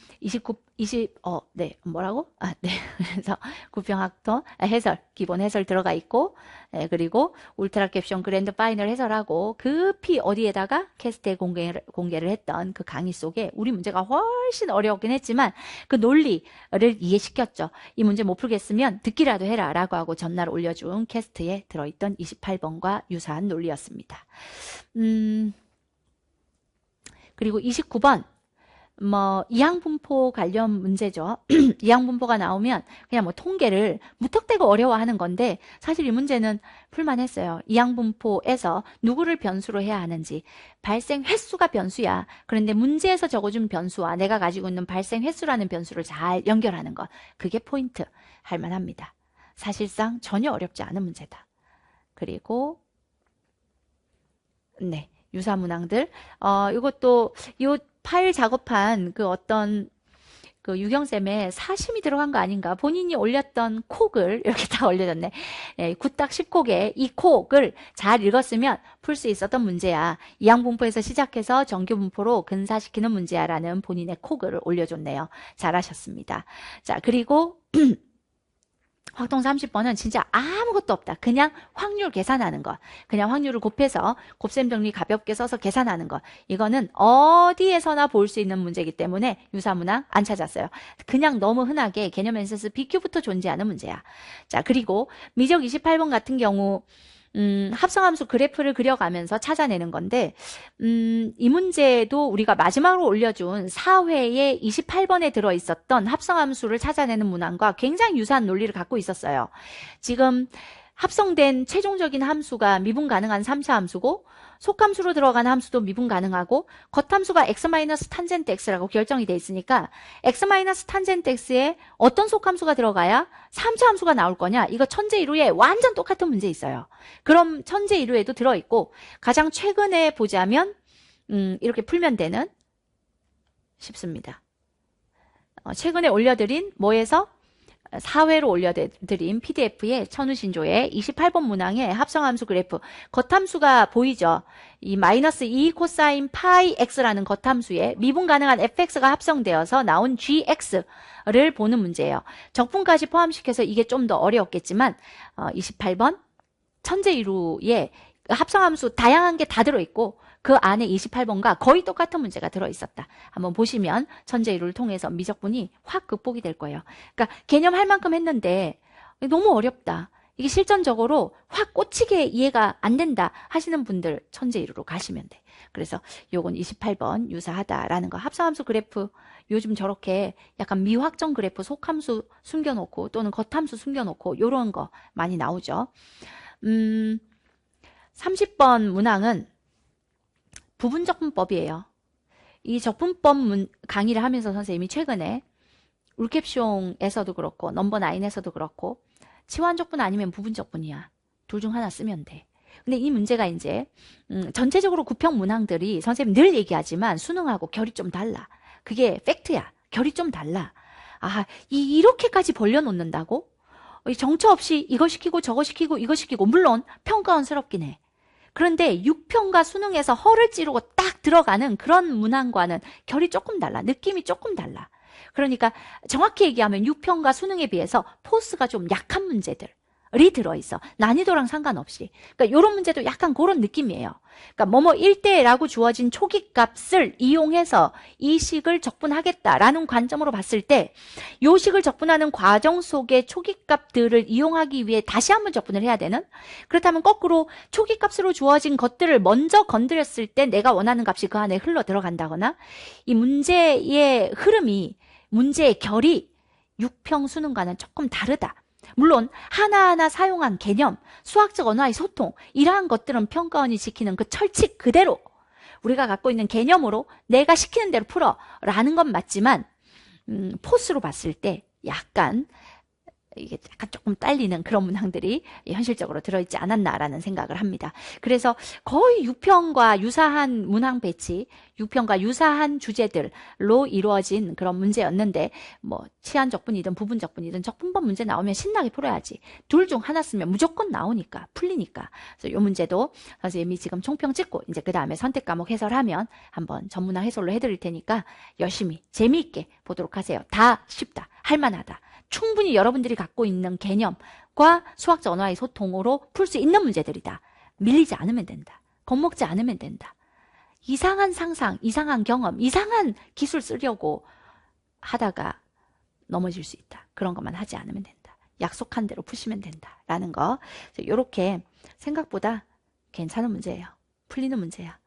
네. 뭐라고? 네. 그래서 구평학통 해설, 기본 해설 들어가 있고, 네. 그리고 울트라 캡션 그랜드 파이널 해설하고 급히 어디에다가 캐스트에 공개를 했던 그 강의 속에 우리 문제가 훨씬 어려웠긴 했지만 그 논리를 이해시켰죠. 이 문제 못 풀겠으면 듣기라도 해라 라고 하고 전날 올려준 캐스트에 들어있던 28번과 유사한 논리였습니다. 그리고 29번 이항분포 관련 문제죠. 이항분포가 나오면 그냥 통계를 무턱대고 어려워하는 건데 사실 이 문제는 풀만했어요. 이항분포에서 누구를 변수로 해야 하는지 발생 횟수가 변수야. 그런데 문제에서 적어준 변수와 내가 가지고 있는 발생 횟수라는 변수를 잘 연결하는 것 그게 포인트 할 만합니다. 사실상 전혀 어렵지 않은 문제다. 그리고 네 유사문항들 이것도 요 파일 작업한 그 어떤 그 유경쌤의 사심이 들어간 거 아닌가. 본인이 올렸던 콕을 이렇게 다 올려졌네. 네, 굿딱 10콕에 이 콕을 잘 읽었으면 풀 수 있었던 문제야. 이항분포에서 시작해서 정규분포로 근사시키는 문제야 라는 본인의 콕을 올려줬네요. 잘하셨습니다. 자 그리고 확통 30번은 진짜 아무것도 없다. 그냥 확률 계산하는 것. 그냥 확률을 곱해서 곱셈 정리 가볍게 써서 계산하는 것. 이거는 어디에서나 볼 수 있는 문제이기 때문에 유사문항 안 찾았어요. 그냥 너무 흔하게 개념 엔센스 BQ부터 존재하는 문제야. 자 그리고 미적 28번 같은 경우 합성함수 그래프를 그려가면서 찾아내는 건데 이 문제도 우리가 마지막으로 올려준 4회에 28번에 들어있었던 합성함수를 찾아내는 문항과 굉장히 유사한 논리를 갖고 있었어요. 지금 합성된 최종적인 함수가 미분 가능한 3차 함수고 속함수로 들어간 함수도 미분 가능하고 겉함수가 x-탄젠트 x라고 결정이 돼 있으니까 x-탄젠트 x에 어떤 속함수가 들어가야 3차 함수가 나올 거냐 이거 천재이루에 완전 똑같은 문제 있어요. 그럼 천재이루에도 들어있고 가장 최근에 보자면 이렇게 풀면 되는 쉽습니다. 최근에 올려드린 뭐에서 4회로 올려드린 PDF에 천우신조의 28번 문항의 합성함수 그래프 겉함수가 보이죠. 이 마이너스 2 코사인 파이 x라는 겉함수에 미분 가능한 fx가 합성되어서 나온 gx를 보는 문제예요. 적분까지 포함시켜서 이게 좀 더 어려웠겠지만 28번 천재이루에 합성함수 다양한 게 다 들어있고 그 안에 28번과 거의 똑같은 문제가 들어있었다. 한번 보시면 천재이루를 통해서 미적분이 확 극복이 될 거예요. 그러니까 개념 할 만큼 했는데 너무 어렵다. 이게 실전적으로 확 꽂히게 이해가 안 된다 하시는 분들 천재일루로 가시면 돼. 그래서 요건 28번 유사하다라는 거. 합성함수 그래프 요즘 저렇게 약간 미확정 그래프 속함수 숨겨놓고 또는 겉함수 숨겨놓고 요런 거 많이 나오죠. 30번 문항은 부분적분법이에요. 이 적분법 강의를 하면서 선생님이 최근에 울캡숑에서도 그렇고 넘버 9에서도 그렇고 치환적분 아니면 부분적분이야. 둘 중 하나 쓰면 돼. 근데 이 문제가 이제 전체적으로 구평 문항들이 선생님 늘 얘기하지만 수능하고 결이 좀 달라. 그게 팩트야. 결이 좀 달라. 아, 이렇게까지 벌려놓는다고? 정처 없이 이거 시키고 저거 시키고 이거 시키고 물론 평가원스럽긴 해. 그런데 6평과 수능에서 허를 찌르고 딱 들어가는 그런 문항과는 결이 조금 달라. 느낌이 조금 달라. 그러니까 정확히 얘기하면 6평과 수능에 비해서 포스가 좀 약한 문제들이 들어있어. 난이도랑 상관없이. 그러니까 이런 문제도 약간 그런 느낌이에요. 그러니까 뭐뭐 1대라고 주어진 초기값을 이용해서 이 식을 적분하겠다라는 관점으로 봤을 때 이 식을 적분하는 과정 속의 초기값들을 이용하기 위해 다시 한번 적분을 해야 되는, 그렇다면 거꾸로 초기값으로 주어진 것들을 먼저 건드렸을 때 내가 원하는 값이 그 안에 흘러 들어간다거나 이 문제의 흐름이 문제의 결이 6평 수능과는 조금 다르다. 물론 하나하나 사용한 개념, 수학적 언어의 소통 이러한 것들은 평가원이 지키는 그 철칙 그대로 우리가 갖고 있는 개념으로 내가 시키는 대로 풀어 라는 건 맞지만 포스로 봤을 때 약간 이게 약간 조금 딸리는 그런 문항들이 현실적으로 들어있지 않았나라는 생각을 합니다. 그래서 거의 6평과 유사한 문항 배치, 6평과 유사한 주제들로 이루어진 그런 문제였는데 뭐 치환적분이든 부분적분이든 적분법 문제 나오면 신나게 풀어야지. 둘 중 하나 쓰면 무조건 나오니까 풀리니까. 그래서 이 문제도 선생님이 지금 총평 찍고 이제 그 다음에 선택 과목 해설하면 한번 전문항 해설로 해드릴 테니까 열심히 재미있게 보도록 하세요. 다 쉽다. 할만하다. 충분히 여러분들이 갖고 있는 개념과 수학적 언어의 소통으로 풀 수 있는 문제들이다. 밀리지 않으면 된다. 겁먹지 않으면 된다. 이상한 상상, 이상한 경험, 이상한 기술 쓰려고 하다가 넘어질 수 있다. 그런 것만 하지 않으면 된다. 약속한 대로 푸시면 된다. 라는 거. 이렇게 생각보다 괜찮은 문제예요. 풀리는 문제야.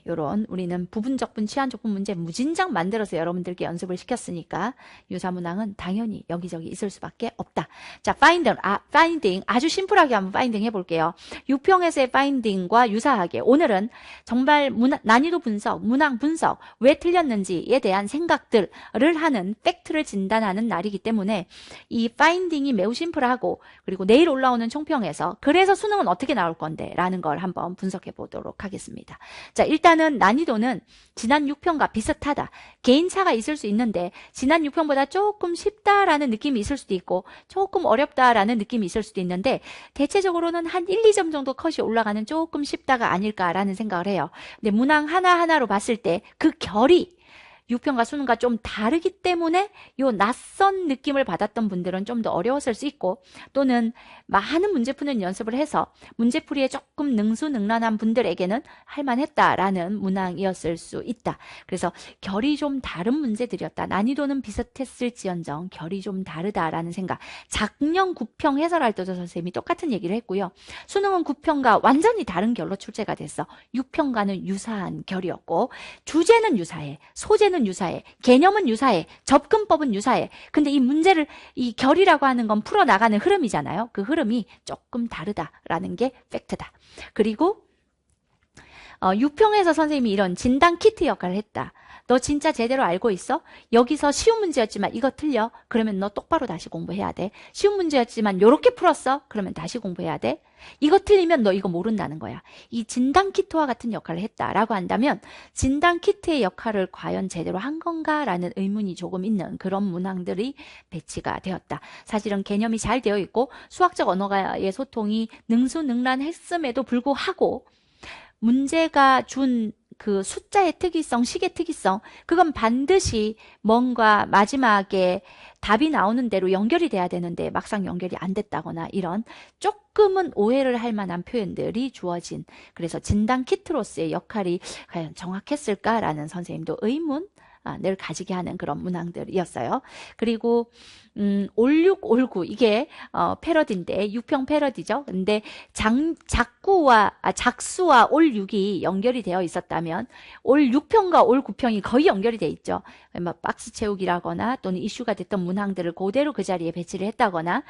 요런 우리는 부분적분, 치환적분 문제 무진장 만들어서 여러분들께 연습을 시켰으니까 유사문항은 당연히 여기저기 있을 수밖에 없다. 자, 파인딩 아주 심플하게 한번 파인딩 해볼게요. 6평에서의 파인딩과 유사하게 오늘은 정말 난이도 분석, 문항 분석, 왜 틀렸는지에 대한 생각들을 하는 팩트를 진단하는 날이기 때문에 이 파인딩이 매우 심플하고 그리고 내일 올라오는 총평에서 그래서 수능은 어떻게 나올 건데 라는 걸 한번 분석해 보도록 하겠습니다. 자, 일단은 난이도는 지난 6평과 비슷하다. 개인차가 있을 수 있는데 지난 6평보다 조금 쉽다라는 느낌이 있을 수도 있고 조금 어렵다라는 느낌이 있을 수도 있는데 대체적으로는 한 1, 2점 정도 컷이 올라가는 조금 쉽다가 아닐까라는 생각을 해요. 근데 문항 하나하나로 봤을 때 그 결이 6평과 수능과 좀 다르기 때문에 요 낯선 느낌을 받았던 분들은 좀 더 어려웠을 수 있고 또는 많은 문제 푸는 연습을 해서 문제풀이에 조금 능수능란한 분들에게는 할만했다라는 문항이었을 수 있다. 그래서 결이 좀 다른 문제들이었다. 난이도는 비슷했을지언정 결이 좀 다르다라는 생각. 작년 9평 해설할 때도 선생님이 똑같은 얘기를 했고요. 수능은 9평과 완전히 다른 결로 출제가 됐어. 6평과는 유사한 결이었고 주제는 유사해. 소재는 유사해. 개념은 유사해. 접근법은 유사해. 근데 이 문제를 이 결이라고 하는 건 풀어나가는 흐름이잖아요. 그 흐름이 조금 다르다라는 게 팩트다. 그리고 6평에서 선생님이 이런 진단 키트 역할을 했다. 너 진짜 제대로 알고 있어? 여기서 쉬운 문제였지만 이거 틀려? 그러면 너 똑바로 다시 공부해야 돼. 쉬운 문제였지만 요렇게 풀었어? 그러면 다시 공부해야 돼. 이거 틀리면 너 이거 모른다는 거야. 이 진단 키트와 같은 역할을 했다라고 한다면 진단 키트의 역할을 과연 제대로 한 건가라는 의문이 조금 있는 그런 문항들이 배치가 되었다. 사실은 개념이 잘 되어 있고 수학적 언어가의 소통이 능수능란했음에도 불구하고 문제가 준 그 숫자의 특이성, 식의 특이성, 그건 반드시 뭔가 마지막에 답이 나오는 대로 연결이 돼야 되는데 막상 연결이 안 됐다거나 이런 조금은 오해를 할 만한 표현들이 주어진, 그래서 진단 키트로서의 역할이 과연 정확했을까라는 선생님도 의문 늘 가지게 하는 그런 문항들이었어요. 그리고 올6, 올9 이게 패러디인데 6평 패러디죠. 근데 작수와 올6이 연결이 되어 있었다면 올6평과 올9평이 거의 연결이 돼 있죠. 뭐 박스 채우기라거나 또는 이슈가 됐던 문항들을 그대로 그 자리에 배치를 했다거나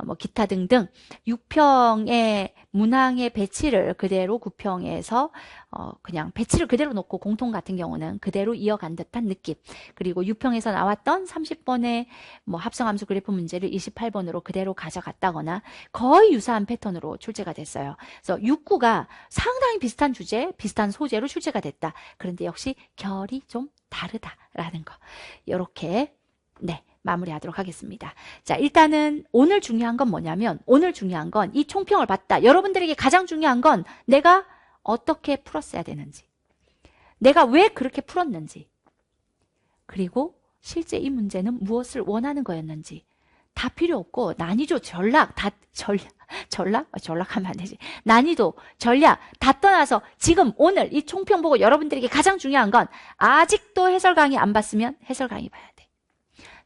뭐 기타 등등 6평의 문항의 배치를 그대로 9평에서 그냥 배치를 그대로 놓고 공통 같은 경우는 그대로 이어간 듯한 느낌. 그리고 6평에서 나왔던 30번의 뭐 합성함수 그래프 문제를 28번으로 그대로 가져갔다거나 거의 유사한 패턴으로 출제가 됐어요. 그래서 6구가 상당히 비슷한 주제, 비슷한 소재로 출제가 됐다. 그런데 역시 결이 좀 다르다라는 거. 이렇게 네. 마무리하도록 하겠습니다. 자, 일단은 오늘 중요한 건 뭐냐면 오늘 중요한 건 이 총평을 봤다. 여러분들에게 가장 중요한 건 내가 어떻게 풀었어야 되는지, 내가 왜 그렇게 풀었는지, 그리고 실제 이 문제는 무엇을 원하는 거였는지 다 필요 없고 난이도, 전략 다 전략하면 안 되지. 난이도, 전략 다 떠나서 지금 오늘 이 총평 보고 여러분들에게 가장 중요한 건 아직도 해설 강의 안 봤으면 해설 강의 봐야 돼.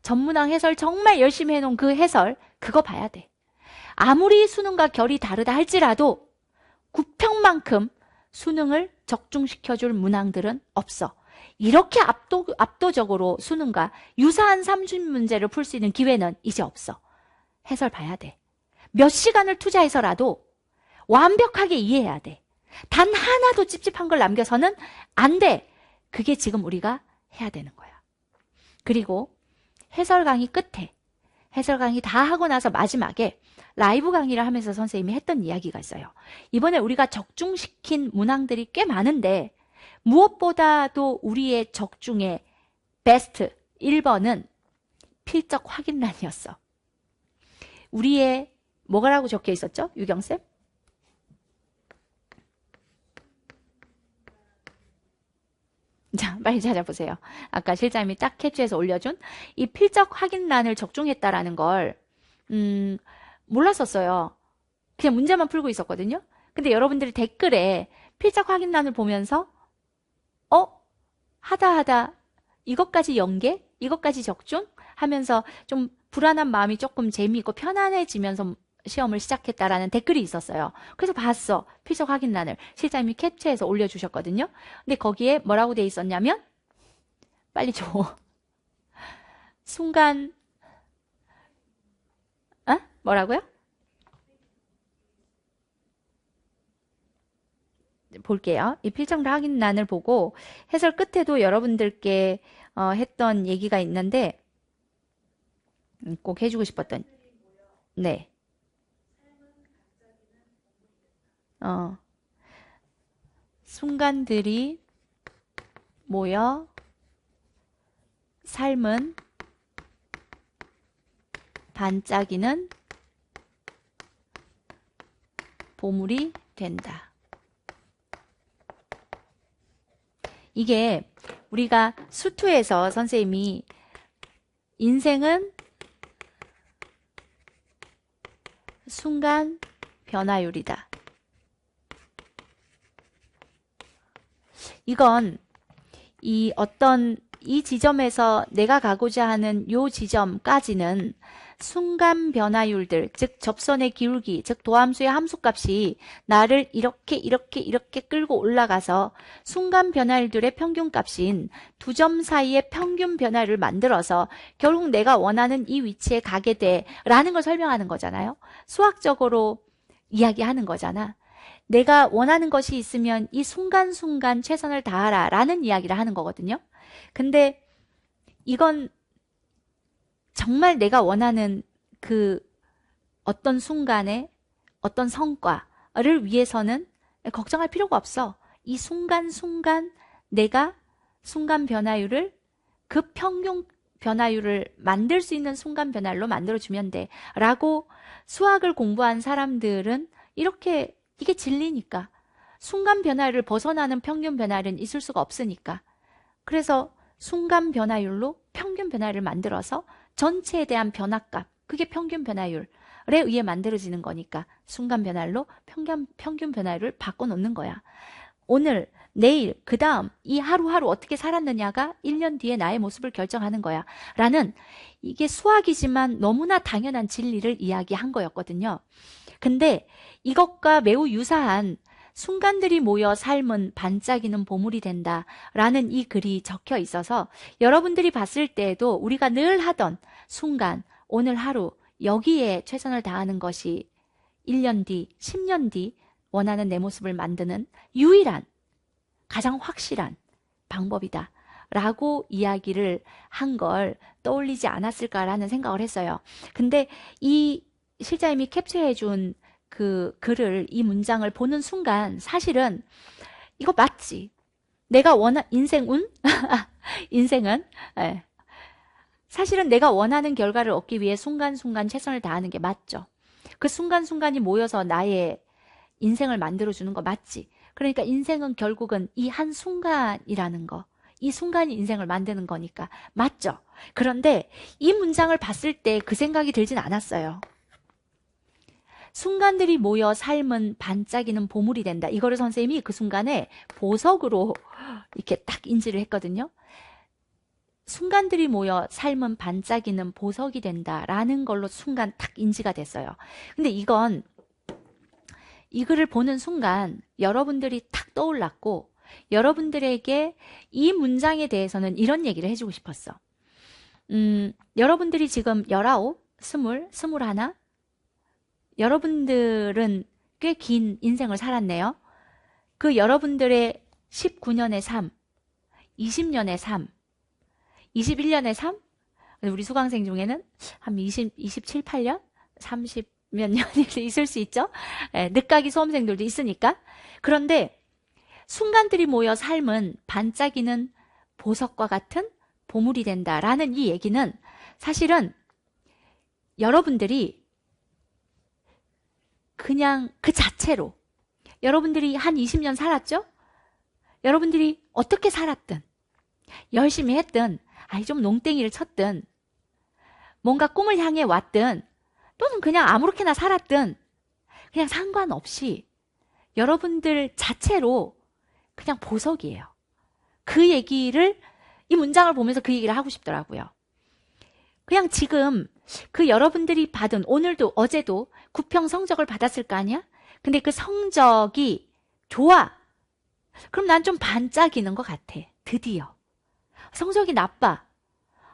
전문항 해설 정말 열심히 해놓은 그 해설 그거 봐야 돼. 아무리 수능과 결이 다르다 할지라도 9평만큼 수능을 적중시켜줄 문항들은 없어. 이렇게 압도적으로 수능과 유사한 삼중 문제를 풀 수 있는 기회는 이제 없어. 해설 봐야 돼. 몇 시간을 투자해서라도 완벽하게 이해해야 돼. 단 하나도 찝찝한 걸 남겨서는 안 돼. 그게 지금 우리가 해야 되는 거야. 그리고 해설 강의 끝에, 해설 강의 다 하고 나서 마지막에 라이브 강의를 하면서 선생님이 했던 이야기가 있어요. 이번에 우리가 적중시킨 문항들이 꽤 많은데 무엇보다도 우리의 적중의 베스트 1번은 필적 확인란이었어. 우리의 뭐라고 적혀 있었죠? 유경쌤? 자, 빨리 찾아보세요. 아까 실장님이 딱 캡처해서 올려준 이 필적 확인란을 적중했다라는 걸 몰랐었어요. 그냥 문제만 풀고 있었거든요. 근데 여러분들이 댓글에 필적 확인란을 보면서 하다 이것까지 연계? 이것까지 적중? 하면서 좀 불안한 마음이 조금 재미있고 편안해지면서 시험을 시작했다라는 댓글이 있었어요. 그래서 봤어. 필적 확인란을 실장님이 캡처해서 올려주셨거든요. 근데 거기에 뭐라고 돼 있었냐면 빨리 줘. 순간 뭐라고요? 볼게요. 이 필적 확인란을 보고 해설 끝에도 여러분들께 했던 얘기가 있는데 꼭 해주고 싶었던 네. 순간들이 모여 삶은 반짝이는 보물이 된다. 이게 우리가 수투에서 선생님이 인생은 순간 변화율이다. 이건 이 지점에서 내가 가고자 하는 요 지점까지는 순간 변화율들, 즉 접선의 기울기, 즉 도함수의 함수값이 나를 이렇게 끌고 올라가서 순간 변화율들의 평균값인 두 점 사이의 평균 변화를 만들어서 결국 내가 원하는 이 위치에 가게 돼 라는 걸 설명하는 거잖아요. 수학적으로 이야기하는 거잖아. 내가 원하는 것이 있으면 이 순간순간 최선을 다하라 라는 이야기를 하는 거거든요. 근데 이건 정말 내가 원하는 그 어떤 순간에 어떤 성과를 위해서는 걱정할 필요가 없어. 이 순간순간 내가 순간 변화율을 그 평균 변화율을 만들 수 있는 순간 변화율로 만들어주면 돼 라고 수학을 공부한 사람들은 이렇게 이게 진리니까 순간 변화율을 벗어나는 평균 변화율은 있을 수가 없으니까 그래서 순간 변화율로 평균 변화율을 만들어서 전체에 대한 변화값 그게 평균 변화율에 의해 만들어지는 거니까 순간 변화율로 평균 변화율을 바꿔놓는 거야. 오늘 내일, 그 다음 이 하루하루 어떻게 살았느냐가 1년 뒤에 나의 모습을 결정하는 거야 라는, 이게 수학이지만 너무나 당연한 진리를 이야기한 거였거든요. 근데 이것과 매우 유사한 순간들이 모여 삶은 반짝이는 보물이 된다 라는 이 글이 적혀 있어서, 여러분들이 봤을 때에도 우리가 늘 하던 순간, 오늘 하루 여기에 최선을 다하는 것이 1년 뒤, 10년 뒤 원하는 내 모습을 만드는 유일한, 가장 확실한 방법이다 라고 이야기를 한 걸 떠올리지 않았을까라는 생각을 했어요. 근데 이 실자님이 캡처해준 그 글을, 이 문장을 보는 순간 사실은 이거 맞지? 내가 인생은 예. 사실은 내가 원하는 결과를 얻기 위해 순간순간 최선을 다하는 게 맞죠. 그 순간순간이 모여서 나의 인생을 만들어주는 거 맞지? 그러니까 인생은 결국은 이 한 순간이라는 거, 이 순간이 인생을 만드는 거니까 맞죠? 그런데 이 문장을 봤을 때 그 생각이 들진 않았어요. 순간들이 모여 삶은 반짝이는 보물이 된다. 이거를 선생님이 그 순간에 보석으로 이렇게 딱 인지를 했거든요. 순간들이 모여 삶은 반짝이는 보석이 된다라는 걸로 순간 딱 인지가 됐어요. 근데 이건, 이 글을 보는 순간 여러분들이 탁 떠올랐고, 여러분들에게 이 문장에 대해서는 이런 얘기를 해주고 싶었어. 여러분들이 지금 19, 20, 21, 여러분들은 꽤 긴 인생을 살았네요. 그 여러분들의 19년의 삶, 20년의 삶, 21년의 삶, 우리 수강생 중에는 한 27, 8년? 30 몇 년이 있을 수 있죠? 예, 늦가기 수험생들도 있으니까. 그런데 순간들이 모여 삶은 반짝이는 보석과 같은 보물이 된다라는 이 얘기는, 사실은 여러분들이 그냥 그 자체로, 여러분들이 한 20년 살았죠? 여러분들이 어떻게 살았든, 열심히 했든, 아니 좀 농땡이를 쳤든, 뭔가 꿈을 향해 왔든, 또는 그냥 아무렇게나 살았든, 그냥 상관없이 여러분들 자체로 그냥 보석이에요. 그 얘기를, 이 문장을 보면서 그 얘기를 하고 싶더라고요. 그냥 지금 그 여러분들이 받은, 오늘도 어제도 9평 성적을 받았을 거 아니야? 근데 그 성적이 좋아. 그럼 난 좀 반짝이는 것 같아. 드디어. 성적이 나빠.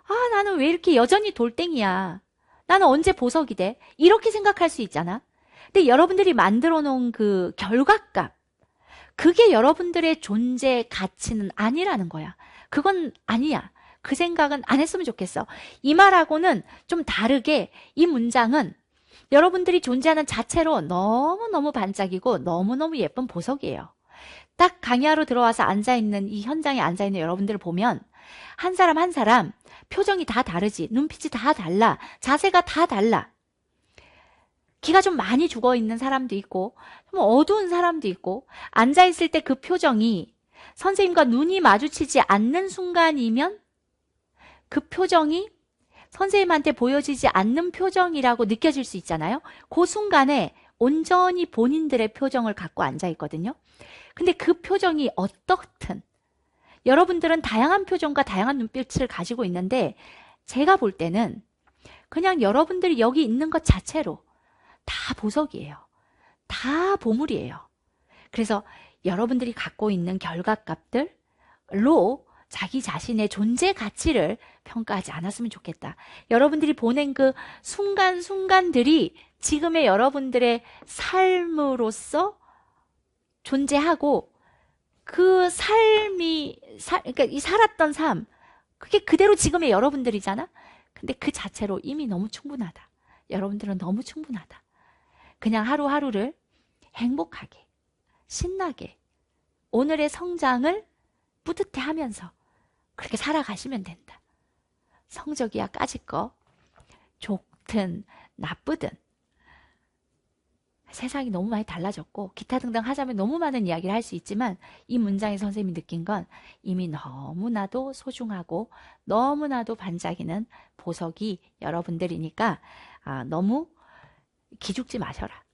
아, 나는 왜 이렇게 여전히 돌덩이야. 나는 언제 보석이 돼? 이렇게 생각할 수 있잖아. 근데 여러분들이 만들어 놓은 그 결과값, 그게 여러분들의 존재 가치는 아니라는 거야. 그건 아니야. 그 생각은 안 했으면 좋겠어. 이 말하고는 좀 다르게, 이 문장은 여러분들이 존재하는 자체로 너무너무 반짝이고 너무너무 예쁜 보석이에요. 딱 강의하러 들어와서 앉아있는, 이 현장에 앉아있는 여러분들을 보면 한 사람 한 사람 표정이 다 다르지, 눈빛이 다 달라, 자세가 다 달라. 기가 좀 많이 죽어있는 사람도 있고 좀 어두운 사람도 있고, 앉아있을 때 그 표정이 선생님과 눈이 마주치지 않는 순간이면 그 표정이 선생님한테 보여지지 않는 표정이라고 느껴질 수 있잖아요. 그 순간에 온전히 본인들의 표정을 갖고 앉아있거든요. 근데 그 표정이 어떻든 여러분들은 다양한 표정과 다양한 눈빛을 가지고 있는데, 제가 볼 때는 그냥 여러분들이 여기 있는 것 자체로 다 보석이에요. 다 보물이에요. 그래서 여러분들이 갖고 있는 결과값들로 자기 자신의 존재 가치를 평가하지 않았으면 좋겠다. 여러분들이 보낸 그 순간순간들이 지금의 여러분들의 삶으로서 존재하고, 그 삶이, 그러니까 이 살았던 삶, 그게 그대로 지금의 여러분들이잖아? 근데 그 자체로 이미 너무 충분하다. 여러분들은 너무 충분하다. 그냥 하루하루를 행복하게, 신나게, 오늘의 성장을 뿌듯해 하면서 그렇게 살아가시면 된다. 성적이야 까짓 거, 좋든 나쁘든 세상이 너무 많이 달라졌고, 기타 등등 하자면 너무 많은 이야기를 할 수 있지만, 이 문장에 선생님이 느낀 건 이미 너무나도 소중하고 너무나도 반짝이는 보석이 여러분들이니까, 너무 기죽지 마셔라.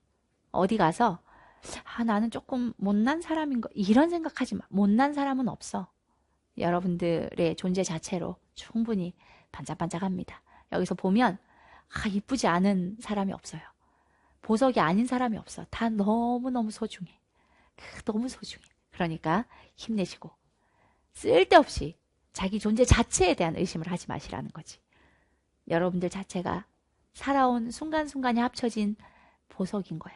어디 가서 아, 나는 조금 못난 사람인 거, 이런 생각하지 마. 못난 사람은 없어. 여러분들의 존재 자체로 충분히 반짝반짝합니다. 여기서 보면, 아, 이쁘지 않은 사람이 없어요. 보석이 아닌 사람이 없어. 다 너무너무 소중해. 너무 소중해. 그러니까 힘내시고, 쓸데없이 자기 존재 자체에 대한 의심을 하지 마시라는 거지. 여러분들 자체가 살아온 순간순간이 합쳐진 보석인 거야.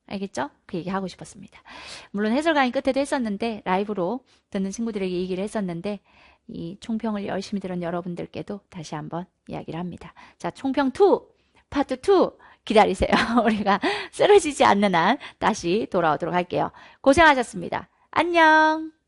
알겠죠? 그 얘기 하고 싶었습니다. 물론 해설 강의 끝에도 했었는데, 라이브로 듣는 친구들에게 얘기를 했었는데, 이 총평을 열심히 들은 여러분들께도 다시 한번 이야기를 합니다. 자, 총평 2, 파트 2 기다리세요. 우리가 쓰러지지 않는 한 다시 돌아오도록 할게요. 고생하셨습니다. 안녕!